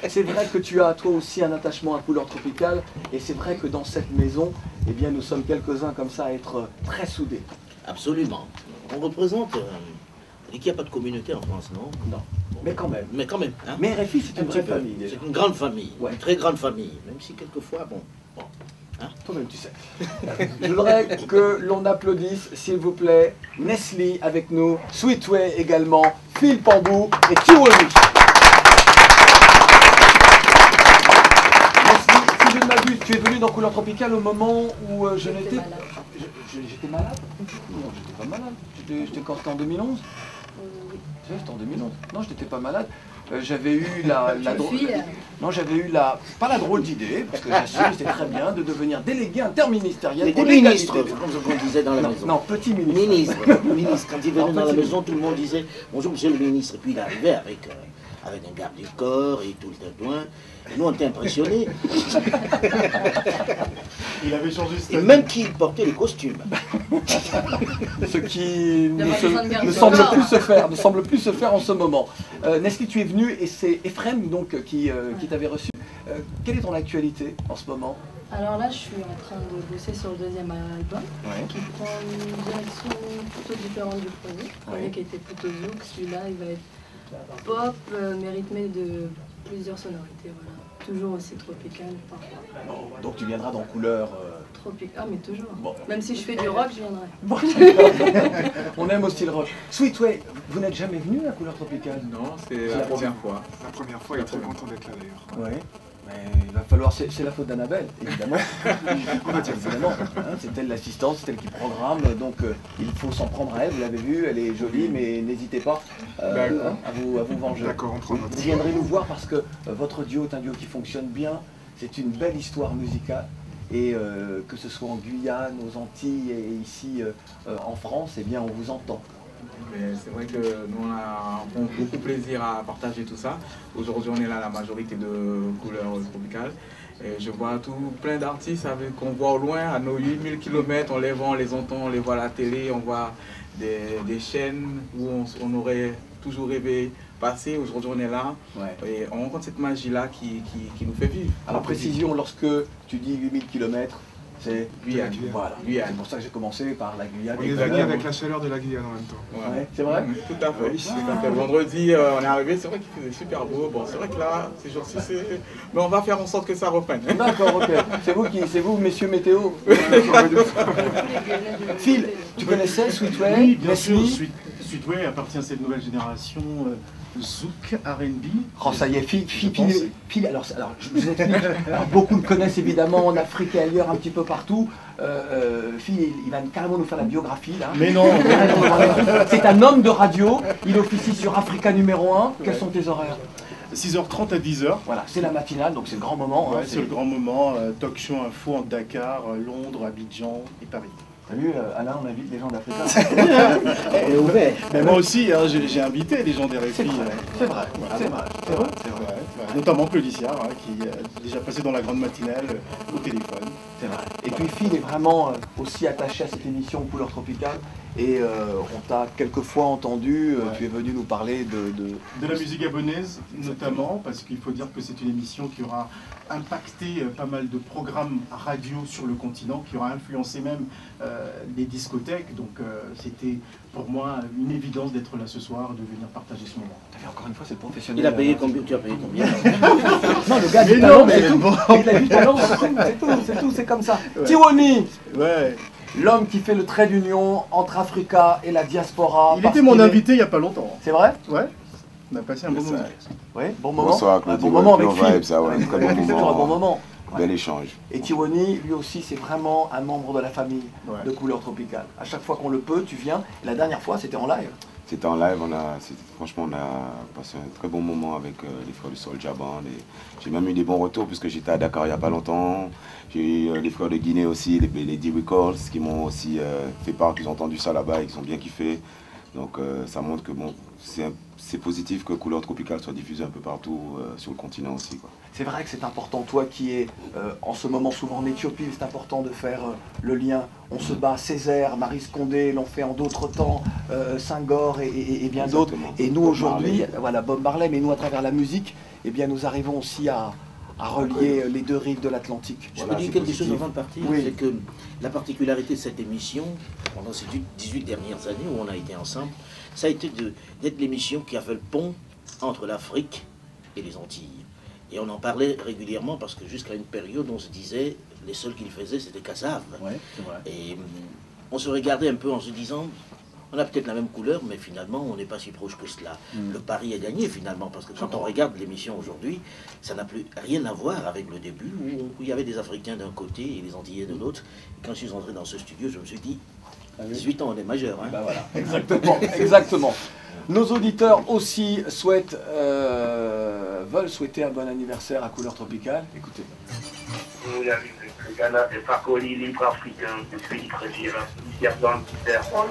C'est vrai que tu as toi aussi un attachement à Couleur Tropicale, et c'est vrai que dans cette maison, eh bien, nous sommes quelques-uns comme ça à être très soudés. Absolument. On représente... et qu'il n'y a pas de communauté en France, non? Non. Mais quand même. Mais quand même. Hein? Mais RFI, c'est une vraie famille. C'est une grande famille, ouais. Une très grande famille. Même si quelquefois, bon... Hein? Toi-même, tu sais. Je voudrais que l'on applaudisse, s'il vous plaît, Nestlé avec nous, Sweetway également, Phil Pambou et Tiwoni. Nestlé, si je ne m'abuse, tu es venu dans Couleur Tropicale au moment où je n'étais... J'étais malade? Non, j'étais pas malade. J'étais quand? C'était en 2011? Oui. C'était en 2011. Non, je n'étais pas malade. J'avais eu la drôle... Non, j'avais eu la... Pas la drôle d'idée, parce que j'assume, c'était très bien, de devenir délégué interministériel. Des ministres, comme on disait dans la maison. Non, petit ministre. Ministre. Quand il venait dans la maison, tout le monde disait « Bonjour, monsieur le ministre ». Et puis il arrivait avec un garde du corps et tout le tatouin. Et nous, on était impressionnés. Il avait changé et même qu'il portait les costumes. Ce qui ne semble plus se faire en ce moment. Nestlé, tu es venu et c'est Ephrem donc qui t'avait reçu. Quelle est ton actualité en ce moment? Alors là, je suis en train de bosser sur le deuxième album, qui prend une direction plutôt différente du premier. Le premier qui était plutôt zouk, celui-là il va être pop, mais rythmé de plusieurs sonorités, voilà. Toujours aussi tropical parfois. Bon, donc tu viendras dans Couleur... Tropical, ah mais toujours. Bon. Même si je fais du rock, je viendrai. On aime aussi le rock. Sweetway, vous n'êtes jamais venu à Couleur Tropicale? Non, c'est la première fois. La première fois, il est très content d'être là d'ailleurs. Oui. Mais il va falloir, c'est la faute d'Annabelle, évidemment. Évidemment, hein, c'est elle l'assistante, c'est elle qui programme, donc il faut s'en prendre à elle, vous l'avez vu, elle est jolie, mais n'hésitez pas à vous venger. D'accord, on prend note. Vous viendrez nous voir parce que votre duo est un duo qui fonctionne bien, c'est une belle histoire musicale. Et que ce soit en Guyane, aux Antilles et ici en France, eh bien on vous entend. C'est vrai que nous on a beaucoup plaisir à partager tout ça. Aujourd'hui on est là la majorité de couleurs tropicales. Et je vois plein d'artistes qu'on voit au loin, à nos 8000 km, on les voit, on les entend, on les voit à la télé, on voit des chaînes où on aurait toujours rêvé passer. Aujourd'hui on est là et on rencontre cette magie-là qui nous fait vivre. Alors précision, lorsque tu dis 8000 km, c'est Guyane. Voilà. Guyane. C'est pour ça que j'ai commencé par la Guyane. On les a mis avec la chaleur de la Guyane en même temps. Ouais. C'est vrai? Tout à fait. Oui, Le vendredi, on est arrivé, c'est vrai qu'il faisait super beau. Bon, c'est vrai que là, ces jours-ci, c'est... Mais on va faire en sorte que ça reprenne. D'accord, ok. C'est vous, messieurs météo. Phil, tu connaissais Sweetway? Oui, bien sûr. Sweetway appartient à cette nouvelle génération Zouk R&B. Oh, ça y est, Phil, alors je vous explique. Alors, beaucoup le connaissent évidemment en Afrique et ailleurs, un petit peu partout. Phil, il va carrément nous faire la biographie là. Mais non. C'est un homme de radio, il officie sur Africa numéro 1. Quels sont tes horaires? 6h30 à 10h. Voilà, c'est la matinale, donc c'est le grand moment. Ouais, c'est le grand moment. Talk show info en Dakar, Londres, Abidjan et Paris. T'as vu, Alain, on invite les gens d'Africa. Elle est ouverte. Mais moi aussi, hein, j'ai invité les gens des RFI. C'est vrai, c'est vrai. Notamment Claude Issiard, qui est déjà passé dans la grande matinale au téléphone. C'est vrai. Et puis Phil est vraiment aussi attaché à cette émission Couleurs Tropicales. Et on t'a quelquefois entendu, tu es venu nous parler de la musique gabonaise, notamment, parce qu'il faut dire que c'est une émission qui aura impacté pas mal de programmes radio sur le continent, qui aura influencé même les discothèques. Donc c'était pour moi une évidence d'être là ce soir et de venir partager ce moment. Encore une fois, c'est le professionnel. Il a payé combien? Tu as payé combien? Non, le gars du talent, c'est tout. Il a du talent, c'est tout, c'est comme ça. Ouais. Tiwoni, l'homme qui fait le trait d'union entre Africa et la diaspora. Il était mon invité il n'y a pas longtemps. C'est vrai? Ouais. On a passé un bon moment. Ouais, bon moment. Bonsoir, Claude. Bon moment avec Phil. Ça, ouais, très bon moment. Toujours un bon moment. Bel échange. Et Tiwoni, lui aussi, c'est vraiment un membre de la famille de Couleurs Tropicales. À chaque fois qu'on le peut, tu viens. Et la dernière fois, c'était en live. C'était en live, franchement, on a passé un très bon moment avec les frères du Soulja Band. J'ai même eu des bons retours puisque j'étais à Dakar il n'y a pas longtemps. J'ai eu les frères de Guinée aussi, les D-Records, qui m'ont aussi fait part qu'ils ont entendu ça là-bas et qu'ils ont bien kiffé. Donc ça montre que bon, c'est positif que Couleurs Tropicales soit diffusée un peu partout sur le continent aussi, quoi. C'est vrai que c'est important, toi qui es en ce moment souvent en Éthiopie, c'est important de faire le lien. On se bat, Césaire, Marie Scondé l'ont fait en d'autres temps, Senghor et bien d'autres. Et nous aujourd'hui, voilà, Bob Marley, mais nous à travers la musique, eh bien nous arrivons aussi à relier les deux rives de l'Atlantique. Je peux dire quelque chose avant de partir, c'est que la particularité de cette émission, pendant ces 18 dernières années où on a été ensemble, ça a été d'être l'émission qui a fait le pont entre l'Afrique et les Antilles. Et on en parlait régulièrement parce que jusqu'à une période, on se disait, les seuls qui le faisaient, c'était Kassav. Ouais, c'est vrai. Et on se regardait un peu en se disant, on a peut-être la même couleur, mais finalement, on n'est pas si proche que cela. Le pari est gagné, finalement, parce que quand on regarde l'émission aujourd'hui, ça n'a plus rien à voir avec le début, où il y avait des Africains d'un côté et les Antillais de l'autre. Quand je suis entré dans ce studio, je me suis dit, 18 ans, on est majeur. Hein. Ben voilà, exactement, exactement. Nos auditeurs aussi souhaitent, veulent souhaiter un bon anniversaire à Couleurs Tropicales. Écoutez. Le Ghana est pas collé libre africain, je suis très fier. Bon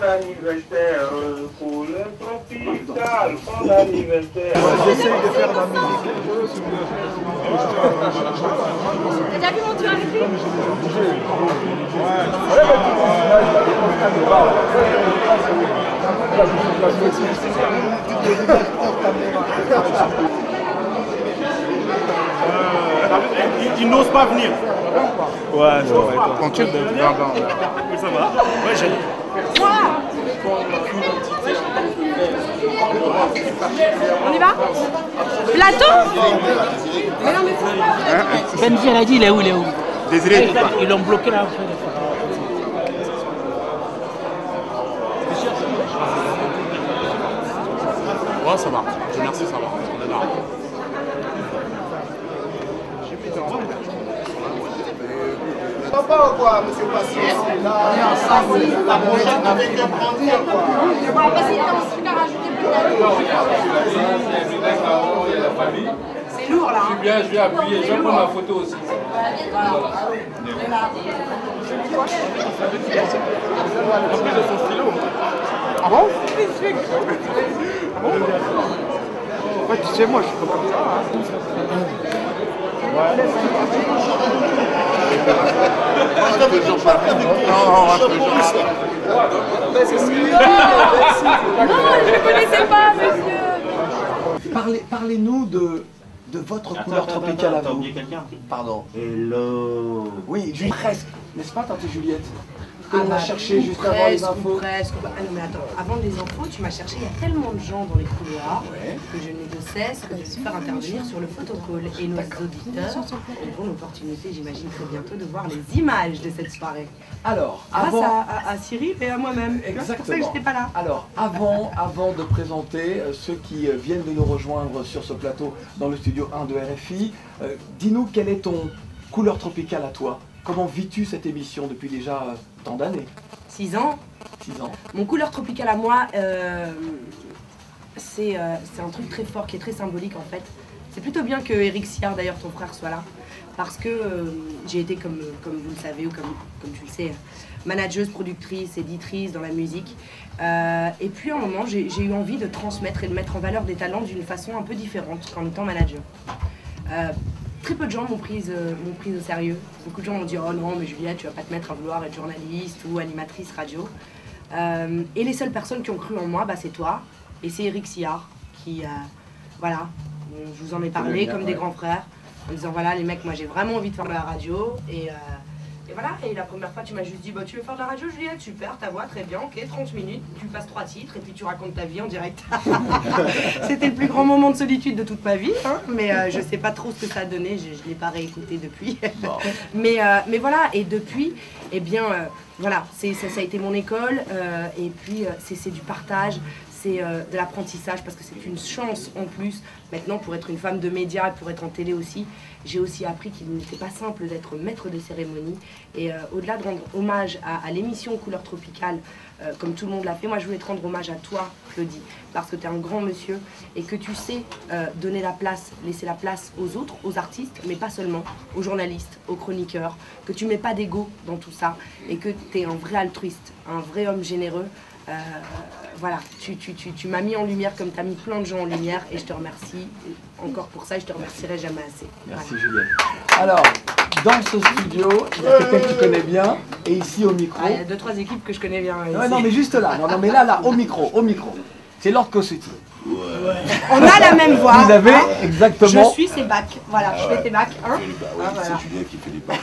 anniversaire, Couleurs Tropicales, bon anniversaire. J'essaye de faire de la musique. T'as déjà vu mon duo avec lui? Il n'ose pas venir. Ouais, ça va. Tranquille, ça va. Ouais, j'ai. On y va? Plateau? Mais non, mais faut pas. Benji, elle a dit, il est où? Désolé, ils l'ont bloqué là. Ouais, ça va. Merci, ça va. On est là. Papa ou quoi, monsieur Patient? On est ensemble. La prochaine avec un brandy ou quoi? Vas-y, t'as un truc à rajouter peut-être? Il y a la famille. C'est lourd là. Je suis bien appuyé. Je vais prendre ma photo aussi. Voilà. Et là. En plus de son stylo. Ah bon? Ah bon? Ouais, tu sais, moi, je suis pas comme ça. Non, je ne connaissais pas, monsieur. Parlez-nous de votre couleur tropicale à vous. Pardon. Hello. Oui, presque. N'est-ce pas, tante Juliette? Que Ah on bah, a cherché juste avant les infos. Presque. Ah non mais attends, avant les infos, tu m'as cherché, il y a tellement de gens dans les couloirs que je n'ai de cesse que de les faire intervenir sur le photocall. Et nos auditeurs auront l'opportunité, j'imagine très bientôt, de voir les images de cette soirée. Alors, grâce avant... à Cyril et à moi-même. C'est pour ça que je n'étais pas là. Alors, avant de présenter ceux qui viennent de nous rejoindre sur ce plateau dans le studio 1 de RFI, dis-nous quelle est ton couleur tropicale à toi? Comment vis-tu cette émission depuis déjà tant d'années? 6 ans. 6 ans. Mon couleur tropicale à moi, c'est un truc très fort qui est très symbolique en fait. C'est plutôt bien que Eric Siard, d'ailleurs ton frère, soit là. Parce que j'ai été, comme vous le savez ou comme tu le sais, manageuse, productrice, éditrice dans la musique. Et puis à un moment, j'ai eu envie de transmettre et de mettre en valeur des talents d'une façon un peu différente qu'en étant manager. Très peu de gens m'ont prise au sérieux. Beaucoup de gens m'ont dit « Oh non, mais Juliette, tu vas pas te mettre à vouloir être journaliste ou animatrice radio. » Et les seules personnes qui ont cru en moi, bah, c'est toi et c'est Eric Siard qui, voilà, je vous en ai parlé comme des grands frères, en disant « Voilà, les mecs, moi j'ai vraiment envie de faire de la radio. » Et voilà, et la première fois, tu m'as juste dit bah, « Tu veux faire de la radio, Juliette? Super, ta voix, très bien, ok, 30 minutes, tu passes 3 titres et puis tu racontes ta vie en direct. » C'était le plus grand moment de solitude de toute ma vie, hein, mais je sais pas trop ce que ça a donné, je l'ai pas réécouté depuis. mais voilà, et depuis, eh bien, voilà, ça a été mon école, et puis c'est du partage. C'est de l'apprentissage parce que c'est une chance en plus. Maintenant, pour être une femme de médias et pour être en télé aussi, j'ai aussi appris qu'il n'était pas simple d'être maître de cérémonie. Et au-delà de rendre hommage à l'émission Couleur Tropicale, comme tout le monde l'a fait, moi je voulais te rendre hommage à toi, Claudie, parce que tu es un grand monsieur et que tu sais donner la place, laisser la place aux autres, aux artistes, mais pas seulement, aux journalistes, aux chroniqueurs, que tu mets pas d'ego dans tout ça et que tu es un vrai altruiste, un vrai homme généreux. Voilà, tu m'as mis en lumière comme tu as mis plein de gens en lumière et je te remercie encore pour ça et je te remercierai jamais assez. Merci voilà. Juliette. Alors, dans ce studio, il y a quelqu'un que tu connais bien et ici au micro. Ah, il y a 2-3 équipes que je connais bien. Ouais, non mais juste là, non mais là, au micro. C'est Lord Cossetti. On a la même voix. Vous avez exactement... Je suis ses bacs, voilà, je fais tes bacs. Hein C'est Juliette qui fait les bacs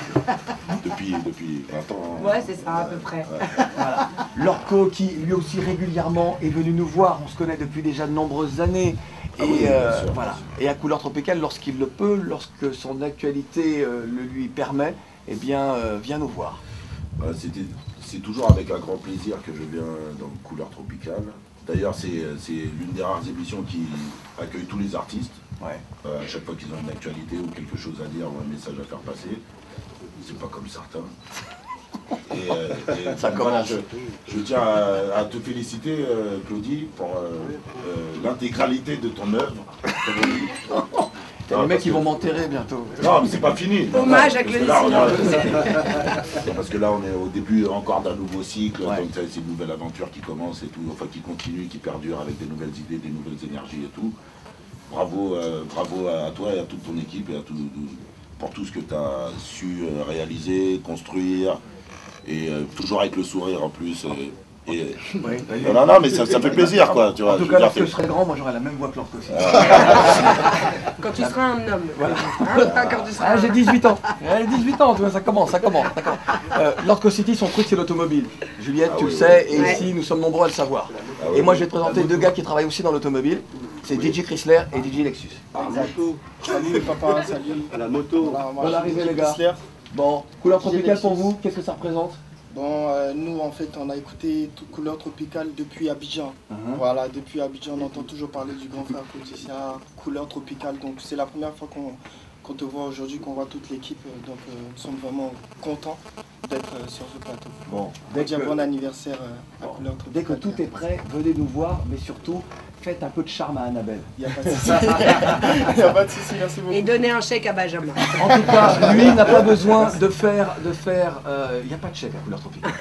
depuis 20 ans. Ouais, c'est ça à peu près. Voilà. Lorco qui lui aussi régulièrement est venu nous voir, on se connaît depuis déjà de nombreuses années. Et voilà. Et à Couleur Tropicale, lorsqu'il le peut, lorsque son actualité le lui permet, eh bien, vient nous voir. C'est toujours avec un grand plaisir que je viens dans Couleur Tropicale. D'ailleurs, c'est l'une des rares émissions qui accueille tous les artistes. Ouais. À chaque fois qu'ils ont une actualité ou quelque chose à dire ou un message à faire passer. C'est pas comme certains. Et ça voilà, commence. je tiens à te féliciter, Claudie, pour l'intégralité de ton œuvre. Les mecs, ils vont m'enterrer bientôt. Non, mais c'est pas fini. Hommage à Claudie. Parce que là, on est au début encore d'un nouveau cycle. Ouais. Donc c'est une nouvelle aventure qui commence et tout, enfin qui continue, qui perdure avec des nouvelles idées, des nouvelles énergies et tout. Bravo, bravo à toi et à toute ton équipe et à pour tout ce que tu as su réaliser, construire, et toujours avec le sourire en plus. Non, mais ça fait plaisir, quoi. Tu vois, en tout cas, lorsque je serai grand, moi j'aurai la même voix que Lord Cossetti. Quand tu seras un homme. Voilà. Hein, quand tu seras j'ai 18 ans. J'ai 18 ans, tu vois, ça commence. Lord Cossetti, son truc, c'est l'automobile. Juliette, tu le sais, et ici, nous sommes nombreux à le savoir. Et moi, je vais te présenter deux gars qui travaillent aussi dans l'automobile. C'est DJ Chrysler et DJ Lexus. Salut papa, salut. À la moto. Bonne arrivée les gars. Bon, Couleur Tropicale pour vous, qu'est-ce que ça représente? Bon, nous en fait on a écouté Couleur Tropicale depuis Abidjan. Voilà, depuis Abidjan on entend toujours parler du grand frère Claudicien, Couleur Tropicale. Donc c'est la première fois quand on voit aujourd'hui, qu'on voit toute l'équipe. Donc nous sommes vraiment contents d'être sur ce plateau. Bon, bon anniversaire à Couleur Tropicale. Dès que tout est prêt, venez nous voir, mais surtout, faites un peu de charme à Annabelle. Il n'y a pas de souci. Il n'y a pas de souci, merci beaucoup. Et donnez un chèque à Benjamin. En tout cas, lui n'a pas besoin de faire, il n'y a pas de chèque à Couleur Tropicale.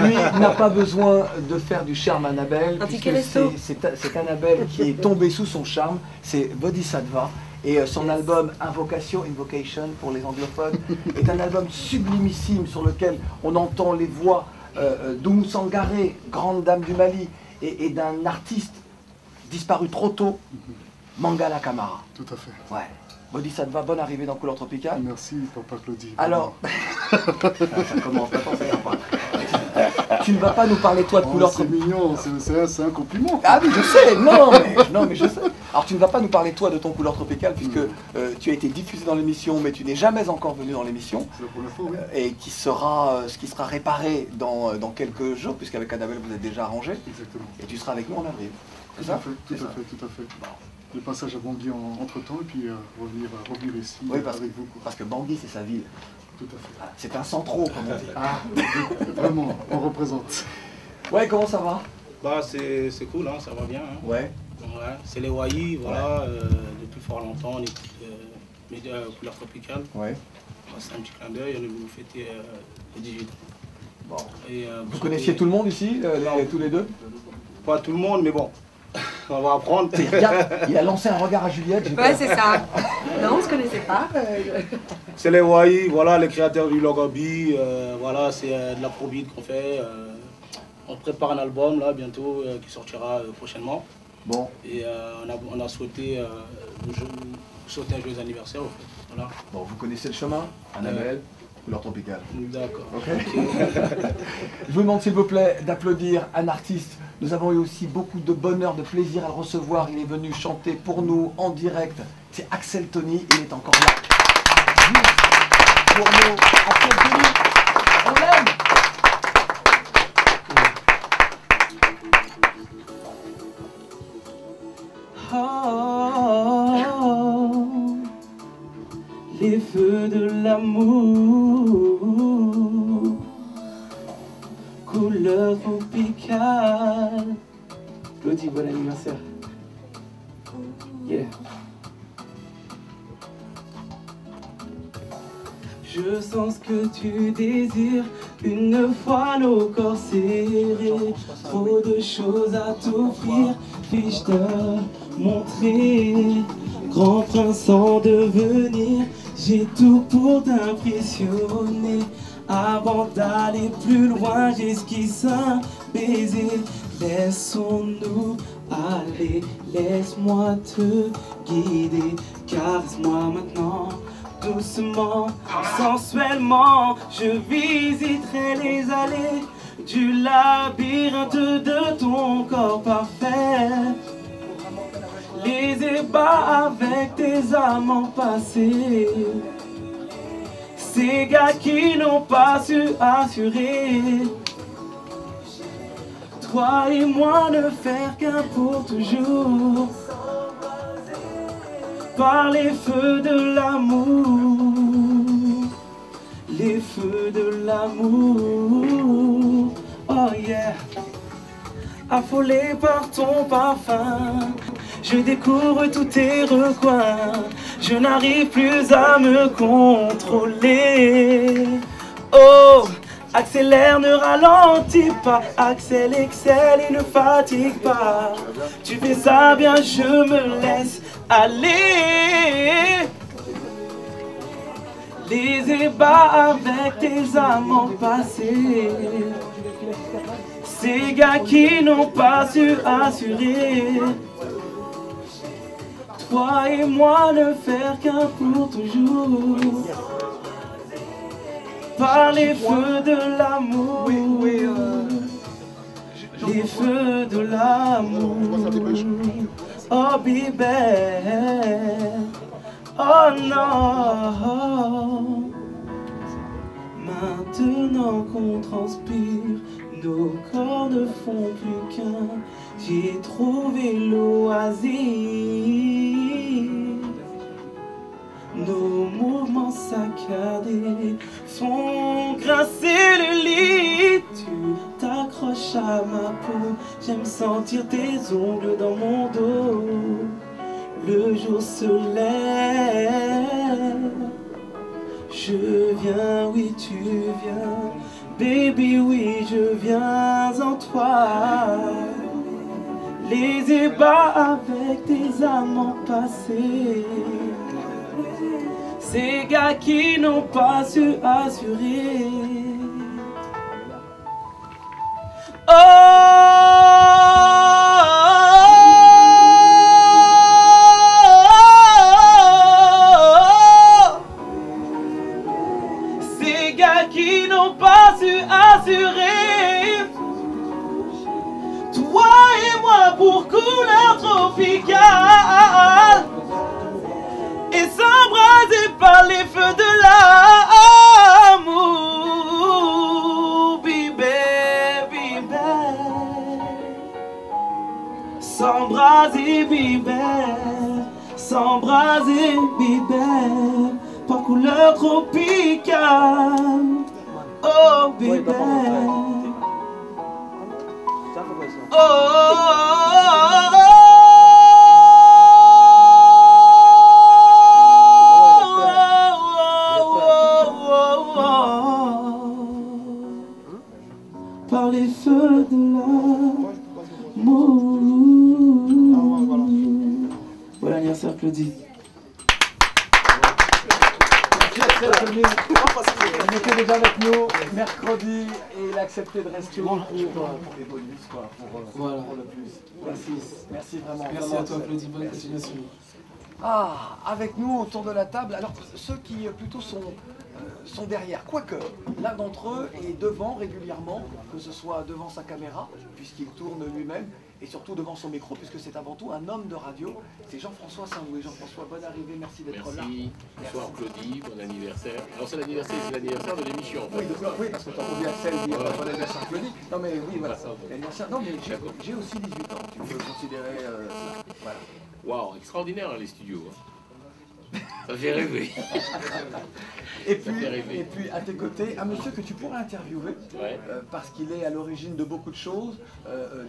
Lui n'a pas besoin de faire du charme à Annabelle, puisque c'est Annabelle qui est tombée sous son charme, c'est Bodhisattva. Et son album Invocation pour les anglophones est un album sublimissime sur lequel on entend les voix d'Oumou Sangaré, grande dame du Mali, et d'un artiste disparu trop tôt, Mangala Camara. Tout à fait. Ouais. Bodhisattva, bonne arrivée dans Couleur Tropicale. Merci, papa Claudie. Alors, ça commence, attends, ça va pas. Tu ne vas pas nous parler toi de Couleur Tropicale. C'est mignon, c'est un compliment. Ah oui, je sais, non mais je sais. Alors tu ne vas pas nous parler toi de ton Couleur Tropicale puisque tu as été diffusé dans l'émission, mais tu n'es jamais encore venu dans l'émission. C'est la première fois, oui. Et qui sera, ce qui sera réparé dans quelques jours, puisqu'avec Annabelle vous êtes déjà arrangé. Exactement. Et tu seras avec nous en avril. Tout à fait. Le passage à Bangui entre temps et puis revenir ici avec vous. Parce que Bangui c'est sa ville. Tout à fait. C'est un centro comme on dit. Ah, vraiment, on représente. Ouais, comment ça va? Bah c'est cool, hein, ça va bien. Hein. Ouais. Ouais, c'est les Wai, voilà, depuis fort longtemps, on écoute Couleur Tropicale. Ouais. C'est un petit clin d'œil, on est venu fêter les 18 ans. Bon. Et, vous connaissiez tout le monde ici, tous les deux? Pas tout le monde, mais bon, on va apprendre. Il a lancé un regard à Juliette. Ouais, c'est ça. Non, on ne se connaissait pas. C'est les Wai, voilà, les créateurs du Logobi, voilà, c'est de l'afrobeat qu'on fait. On prépare un album là bientôt qui sortira prochainement. Bon. Et on a souhaité vous souhaiter un joyeux anniversaire. En fait. Voilà. Bon, vous connaissez le chemin, Annabelle, Couleur Tropicale. D'accord. Ok. Je vous demande s'il vous plaît d'applaudir un artiste. Nous avons eu aussi beaucoup de bonheur, de plaisir à le recevoir. Il est venu chanter pour nous en direct. C'est Axel Tony, il est encore là. Juste pour nous, Axel Tony, on l'aime. Oh, les feux de l'amour, couleur tropicale. Claudie, bon anniversaire. Yeah. Je sens ce que tu désires, une fois nos corps serrés. Trop de choses à t'offrir, puis-je te montrer? Grand prince en devenir, j'ai tout pour t'impressionner. Avant d'aller plus loin, j'esquisse un baiser. Laissons-nous aller, laisse-moi te guider. Caresse-moi maintenant, doucement, sensuellement. Je visiterai les allées du labyrinthe de ton corps parfait. Les ébats avec tes amants passés, ces gars qui n'ont pas su assurer. Toi et moi ne faire qu'un pour toujours. Par les feux de l'amour, les feux de l'amour. Oh yeah. Affolé par ton parfum, je découvre tous tes recoins. Je n'arrive plus à me contrôler. Oh, accélère, ne ralentis pas. Axel, excelle et ne fatigue pas. Tu fais ça bien, je me laisse aller. Les ébats avec tes amants passés, ces gars qui n'ont pas su assurer. Toi et moi ne faire qu'un pour toujours. Par les feux de l'amour, les feux de l'amour. Oh bébé, oh non. Maintenant qu'on transpire, nos corps ne font plus qu'un. J'ai trouvé l'oasis. Nos parler font grincer le lit. Tu t'accroches à ma peau, j'aime sentir tes ongles dans mon dos. Le jour se lève, je viens, oui tu viens, baby oui je viens en toi. Les ébats avec tes amants passés, ces gars qui n'ont pas su assurer. Ces gars qui n'ont pas su assurer. Toi et moi pour couleur tropicale, et s'embraser par les feux de l'amour. Bibé, bibé, s'embraser, bibé, s'embraser, bibé, par couleur tropicale. Oh bébé. Oh, oh, oh, par les feux de l'amour. Bon anniversaire, Claudie. Il était déjà avec nous mercredi et il a accepté de rester pour les bonus, quoi, pour le plus. Merci, merci vraiment. Merci à toi, Claudie, bonne continuation. Ah, avec nous autour de la table, alors ceux qui plutôt sont derrière, quoique l'un d'entre eux est devant régulièrement, que ce soit devant sa caméra, puisqu'il tourne lui-même, et surtout devant son micro, puisque c'est avant tout un homme de radio, c'est Jean-François Saint-Louis. Jean-François, bonne arrivée, merci d'être là. Merci, bonsoir Claudie, bon anniversaire. Alors c'est l'anniversaire de l'émission en fait. Oui, parce que tu as entendu Axel dire bon anniversaire Claudie. Non mais oui, voilà. Non mais j'ai aussi 18 ans, tu peux considérer ça. Voilà. Waouh, extraordinaire hein, les studios. Hein. Ça fait rêver. Et puis à tes côtés, un monsieur que tu pourrais interviewer, parce qu'il est à l'origine de beaucoup de choses,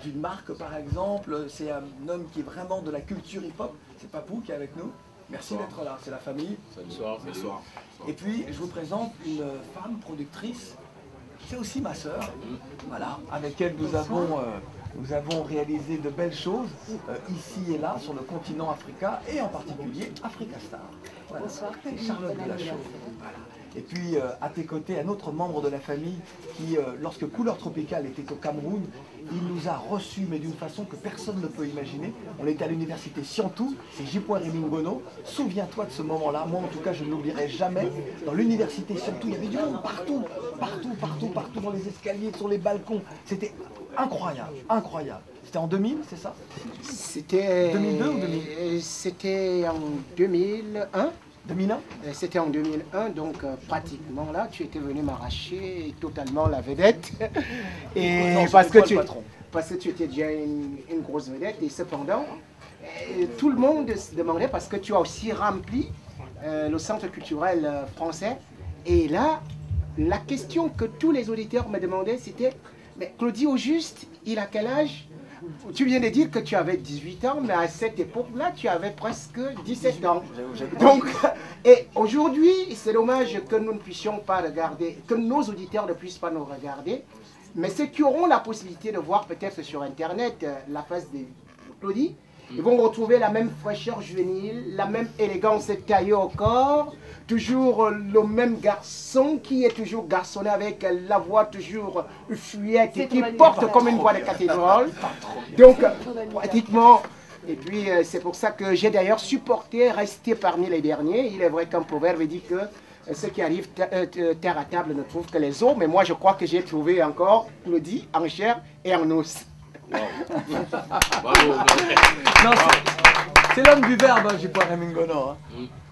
d'une marque par exemple, c'est un homme qui est vraiment de la culture hip-hop, c'est Papou qui est avec nous. Merci d'être là, c'est la famille. Bonsoir. Et puis je vous présente une femme productrice, c'est aussi ma sœur, voilà, avec elle nous avons réalisé de belles choses ici et là sur le continent africain et en particulier Africa Star. Voilà. Bonsoir. Charlotte de la Chaux. Voilà. Et puis à tes côtés, un autre membre de la famille qui, lorsque Couleur Tropicale était au Cameroun, il nous a reçus, mais d'une façon que personne ne peut imaginer. On était à l'université Siantou, c'est J. Rémingono. Souviens-toi de ce moment-là. Moi, en tout cas, je ne l'oublierai jamais. Dans l'université Siantou, il y avait du monde partout, dans les escaliers, sur les balcons. C'était incroyable, incroyable. C'était en 2000, c'est ça? C'était 2002 ou 2000? C'était en 2001. 2001? C'était en 2001, donc pratiquement là, tu étais venu m'arracher totalement la vedette. Et non, parce que tu étais déjà une grosse vedette, et cependant, tout le monde se demandait, parce que tu as aussi rempli le centre culturel français. Et là, la question que tous les auditeurs me demandaient, c'était, mais Claudie, au juste, il a quel âge? Tu viens de dire que tu avais 18 ans, mais à cette époque-là, tu avais presque 17 ans. Donc, et aujourd'hui, c'est dommage que nous ne puissions pas regarder, que nos auditeurs ne puissent pas nous regarder, mais ceux qui auront la possibilité de voir peut-être sur Internet la face de Claudie, ils vont retrouver la même fraîcheur juvénile, la même élégance taillée au corps, toujours le même garçon qui est toujours garçonné avec la voix toujours fluette et qui porte comme une voix de cathédrale. Donc, pratiquement, et puis c'est pour ça que j'ai d'ailleurs supporté rester parmi les derniers. Il est vrai qu'un proverbe dit que ceux qui arrivent terre à table ne trouvent que les os, mais moi je crois que j'ai trouvé encore Claudie en chair et en os. Non, c'est l'homme du verbe, J. Rémingono.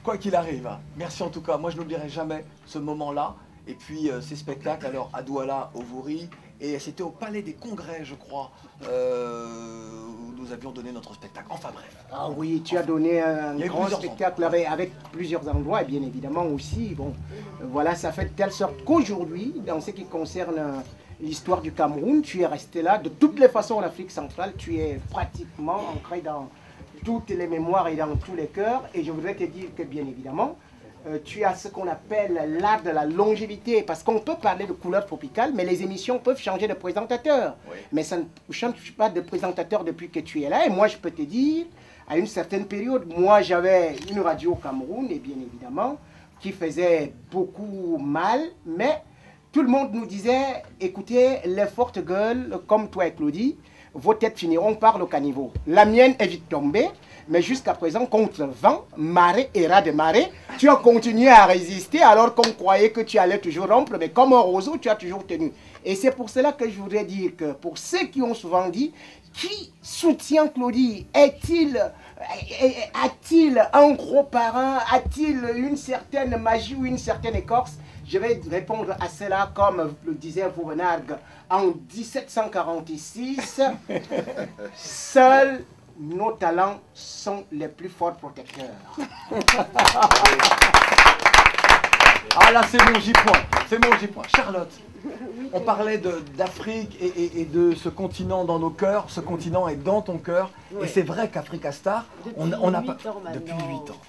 Quoi qu'il arrive. Merci en tout cas. Moi, je n'oublierai jamais ce moment-là. Et puis ces spectacles, alors à Douala, au Vouri, Et c'était au Palais des Congrès, je crois, où nous avions donné notre spectacle. Enfin bref. Ah oui, tu as donné un grand spectacle avec plusieurs endroits, et bien évidemment aussi, bon, voilà, ça fait de telle sorte qu'aujourd'hui, dans ce qui concerne l'histoire du Cameroun, tu es resté là. De toutes les façons, en Afrique centrale, tu es pratiquement ancré dans toutes les mémoires et dans tous les cœurs. Et je voudrais te dire que, bien évidemment, tu as ce qu'on appelle l'art de la longévité, parce qu'on peut parler de couleur tropicale, mais les émissions peuvent changer de présentateur. Oui. Mais ça ne change pas de présentateur depuis que tu es là. Et moi, je peux te dire, à une certaine période, moi, j'avais une radio au Cameroun, et bien évidemment, qui faisait beaucoup mal, mais tout le monde nous disait, écoutez, les fortes gueules, comme toi et Claudie, vos têtes finiront par le caniveau. La mienne est vite tombée, mais jusqu'à présent, contre vent, marée et ras de marée, tu as continué à résister alors qu'on croyait que tu allais toujours rompre, mais comme un roseau, tu as toujours tenu. Et c'est pour cela que je voudrais dire que pour ceux qui ont souvent dit, qui soutient Claudie? A-t-il un gros parrain? A-t-il une certaine magie ou une certaine écorce? Je vais répondre à cela comme le disait Vauvenargues en 1746. Seuls nos talents sont les plus forts protecteurs. Ah là, c'est mon J-point. C'est mon J-point. Charlotte, on parlait d'Afrique et de ce continent dans nos cœurs. Ce continent est dans ton cœur. Oui. Et c'est vrai qu'Africa Star, on n'a pas... Depuis 8 ans.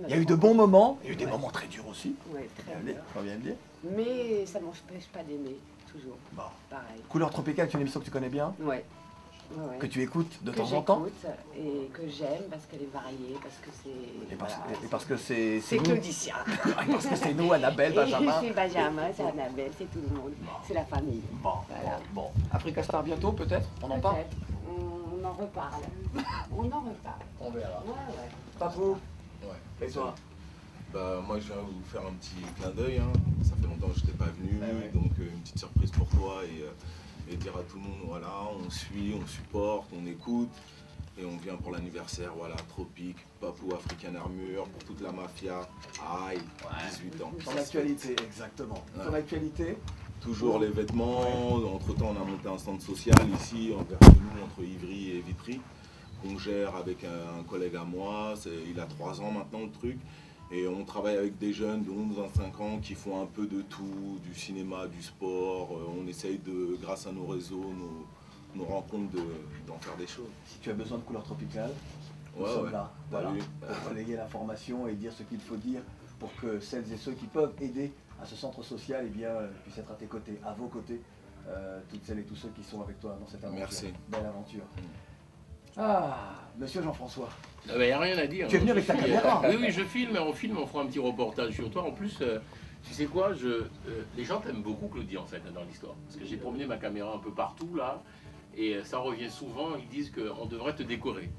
Il y a eu de bons moments, il y a eu des moments très durs aussi. Oui, très bien. On vient de dire. Mais ça ne m'empêche pas d'aimer, toujours. Bon. Pareil. Couleur tropicale, c'est une émission que tu connais bien? Oui. Que tu écoutes de temps en temps? Et que j'aime parce qu'elle est variée, parce que c'est... Et parce que c'est... C'est Claudicia. Parce que c'est nous, Annabelle, Benjamin. C'est Benjamin, c'est Annabelle, c'est tout le monde. Bon. C'est la famille. Bon, voilà. Bon. Africa Star bientôt, peut-être? On en parle? On en reparle. On en reparle. On verra. Ouais. Pas trop? Ouais. Et toi? Bah, moi, je viens vous faire un petit clin d'œil. Hein. Ça fait longtemps que je n'étais pas venu, donc une petite surprise pour toi et dire à tout le monde, voilà, on suit, on supporte, on écoute. Et on vient pour l'anniversaire, voilà, Tropique, Papou, African Armure, pour toute la mafia. Aïe, 18 ans. Ton actualité, exactement. Ouais. Ton actualité? Toujours les vêtements. Entre-temps, on a monté un stand social ici, envers chez nous, entre Ivry et Vitry, qu'on gère avec un collègue à moi. Il a 3 ans maintenant, le truc. Et on travaille avec des jeunes de 11-25 ans qui font un peu de tout, du cinéma, du sport. On essaye, grâce à nos réseaux, nos rencontres, d'en faire des choses. Si tu as besoin de couleur tropicale, nous sommes là. Voilà, pour relayer l'information et dire ce qu'il faut dire pour que celles et ceux qui peuvent aider à ce centre social puissent être à tes côtés, à vos côtés, toutes celles et tous ceux qui sont avec toi dans cette aventure. Merci. Belle aventure. Ah, monsieur Jean-François. Il n'y a rien à dire. Tu es venu avec ta caméra. Oui, je filme, on fera un petit reportage sur toi. En plus, tu sais quoi, les gens t'aiment beaucoup, Claudie, en fait, dans l'histoire. Parce que j'ai promené ma caméra un peu partout, là, et ça revient souvent, ils disent qu'on devrait te décorer.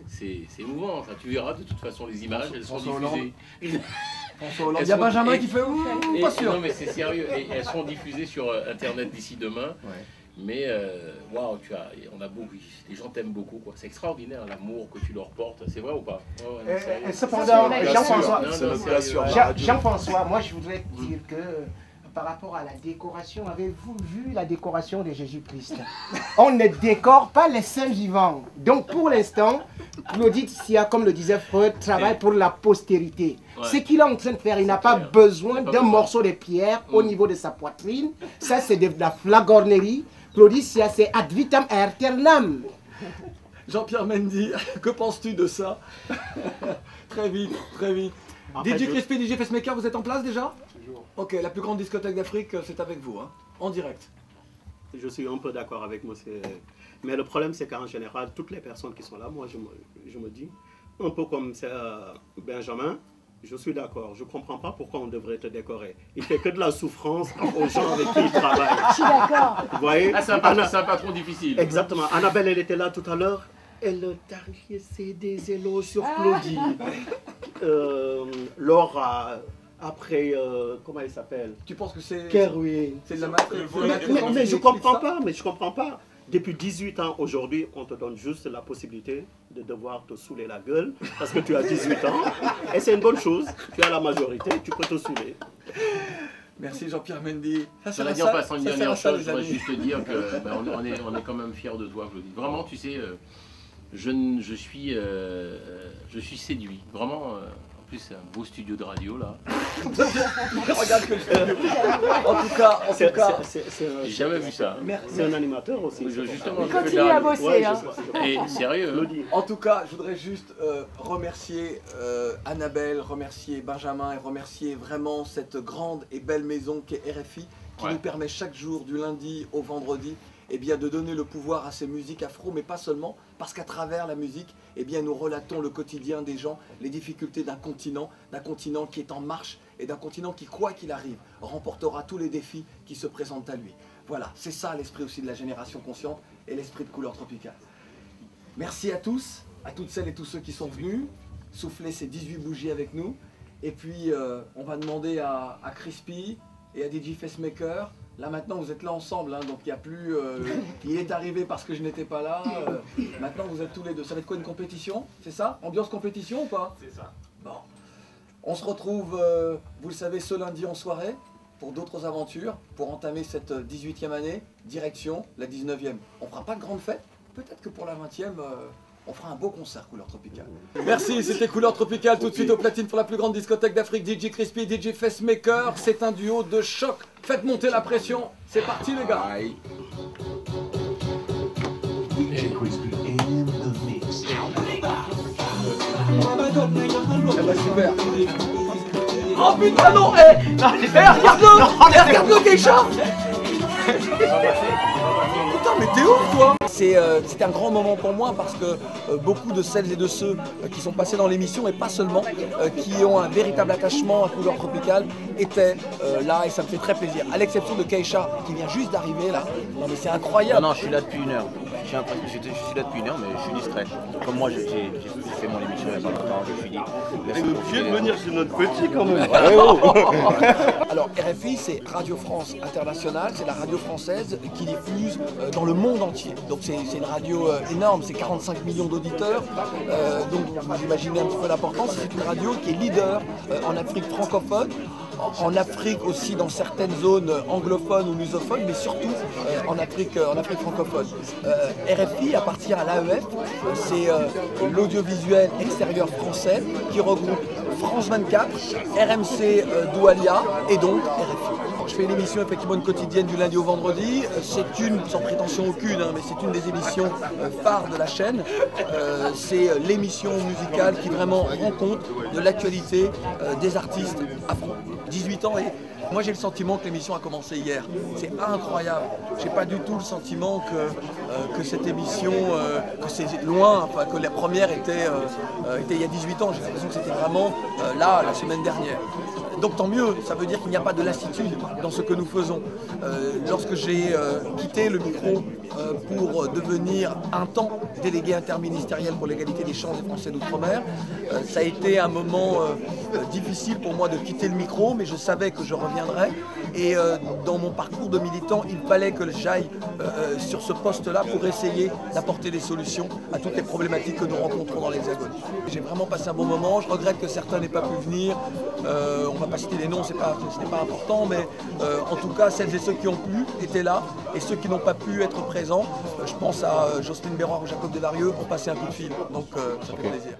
C'est émouvant, ça. Tu verras de toute façon les images, elles sont diffusées. Il y a Benjamin qui fait ouh, pas sûr. Non, mais c'est sérieux, et elles seront diffusées sur Internet d'ici demain. Ouais. Mais waouh, on a beaucoup, les gens t'aiment beaucoup, quoi. C'est extraordinaire l'amour que tu leur portes, c'est vrai ou pas? Et cependant, Jean-François, moi je voudrais dire que par rapport à la décoration, avez-vous vu la décoration de Jésus-Christ? On ne décore pas les saints vivants. Donc pour l'instant, Claudie Sia, comme le disait Freud, travaille pour la postérité. Ouais. Ce qu'il est en train de faire, il n'a pas besoin d'un morceau de pierre au niveau de sa poitrine. Ça, c'est de la flagornerie. Claudie Sia, c'est ad vitam aeternam. Jean-Pierre Mendy, que penses-tu de ça? Très vite, très vite. DJ Crispy, DJ Facemaker, vous êtes en place déjà? Toujours. Ok, la plus grande discothèque d'Afrique, c'est avec vous, hein, en direct. Je suis un peu d'accord avec moi, mais le problème c'est qu'en général, toutes les personnes qui sont là, moi je me dis, un peu comme Benjamin, je suis d'accord, je ne comprends pas pourquoi on devrait te décorer. Il fait que de la souffrance aux gens avec qui il travaille. Je suis d'accord. Vous voyez? C'est un patron difficile. Exactement. Annabelle, elle était là tout à l'heure. Elle tarissait des éloges sur Claudie. Laura, après, comment elle s'appelle? Tu penses que c'est... Kerwin. C'est de la mais je comprends pas, Depuis 18 ans, aujourd'hui, on te donne juste la possibilité de devoir te saouler la gueule parce que tu as 18 ans. Et c'est une bonne chose. Tu as la majorité, tu peux te saouler. Merci Jean-Pierre Mendy. Cela dit en passant une dernière chose, je voudrais juste te dire que on est quand même fiers de toi, Claudine. Vraiment, tu sais, je suis séduit. Vraiment, en plus c'est un beau studio de radio là. Regarde que le studio. En tout cas, j'ai jamais vu ça. C'est un animateur aussi. Justement, il continue à bosser. Hein. Et sérieux. En tout cas, je voudrais juste remercier Annabelle, remercier Benjamin et remercier vraiment cette grande et belle maison qui est RFI, qui nous permet chaque jour, du lundi au vendredi, eh bien, de donner le pouvoir à ces musiques afro, mais pas seulement, parce qu'à travers la musique, eh bien, nous relatons le quotidien des gens, les difficultés d'un continent qui est en marche et d'un continent qui, quoi qu'il arrive, remportera tous les défis qui se présentent à lui. Voilà, c'est ça l'esprit aussi de la génération consciente et l'esprit de Couleur Tropicale. Merci à tous, à toutes celles et tous ceux qui sont venus, souffler ces 18 bougies avec nous. Et puis, on va demander à Crispy et à DJ Facemaker. Là maintenant vous êtes là ensemble, hein, donc il n'y a plus... il est arrivé parce que je n'étais pas là. Maintenant vous êtes tous les deux. Ça va être quoi, une compétition? C'est ça? Ambiance compétition ou pas? C'est ça. Bon. On se retrouve, vous le savez, ce lundi en soirée pour d'autres aventures, pour entamer cette 18e année, direction la 19e. On fera pas de grande fête, peut-être que pour la 20e, on fera un beau concert Couleur Tropicale. Merci, c'était Couleur Tropicale, tout de suite au platine pour la plus grande discothèque d'Afrique, DJ Crispy, DJ Facemaker. C'est un duo de choc. Faites monter la pression, c'est parti les gars. DJ Crispy in the mix. Super. Oh putain non, regarde-le, regarde-le Keisha. Putain mais t'es ouf toi. C'était un grand moment pour moi parce que beaucoup de celles et de ceux qui sont passés dans l'émission et pas seulement, qui ont un véritable attachement à Couleur Tropicale étaient là et ça me fait très plaisir. À l'exception de Keisha qui vient juste d'arriver là. Non mais c'est incroyable. Non, je suis là depuis une heure. Je suis là depuis une heure mais je suis distrait. Comme moi j'ai fait mon émission il n'y a pas longtemps, je me suis dit... Il est obligé de venir chez notre petit quand même. Alors RFI c'est Radio France Internationale, c'est la radio française qui diffuse dans le monde entier. Donc c'est une radio énorme, c'est 45 millions d'auditeurs, donc vous imaginez un petit peu l'importance. C'est une radio qui est leader en Afrique francophone, en Afrique aussi dans certaines zones anglophones ou lusophones, mais surtout en Afrique francophone. RFI appartient à l'AEF, c'est l'audiovisuel extérieur français qui regroupe France 24, RMC Doualia et donc RFI. Je fais une émission effectivement une quotidienne du lundi au vendredi. C'est une, sans prétention aucune, hein, mais c'est une des émissions phares de la chaîne. C'est l'émission musicale qui vraiment rend compte de l'actualité des artistes afro. 18 ans et moi j'ai le sentiment que l'émission a commencé hier. C'est incroyable. J'ai pas du tout le sentiment que cette émission, que c'est loin, enfin, que la première était il y a 18 ans. J'ai l'impression que c'était vraiment là, la semaine dernière. Donc tant mieux, ça veut dire qu'il n'y a pas de lassitude dans ce que nous faisons. Lorsque j'ai quitté le micro pour devenir un temps délégué interministériel pour l'égalité des chances des Français d'outre-mer, ça a été un moment difficile pour moi de quitter le micro, mais je savais que je reviendrais. Et dans mon parcours de militant, il fallait que j'aille sur ce poste-là pour essayer d'apporter des solutions à toutes les problématiques que nous rencontrons dans l'Hexagone. J'ai vraiment passé un bon moment, je regrette que certains n'aient pas pu venir. On va pas citer les noms, ce n'est pas important, mais en tout cas, celles et ceux qui ont pu étaient là, et ceux qui n'ont pas pu être présents, je pense à Jocelyne Bérard ou Jacob Desvarieux, ont passé un coup de fil, donc ça fait plaisir.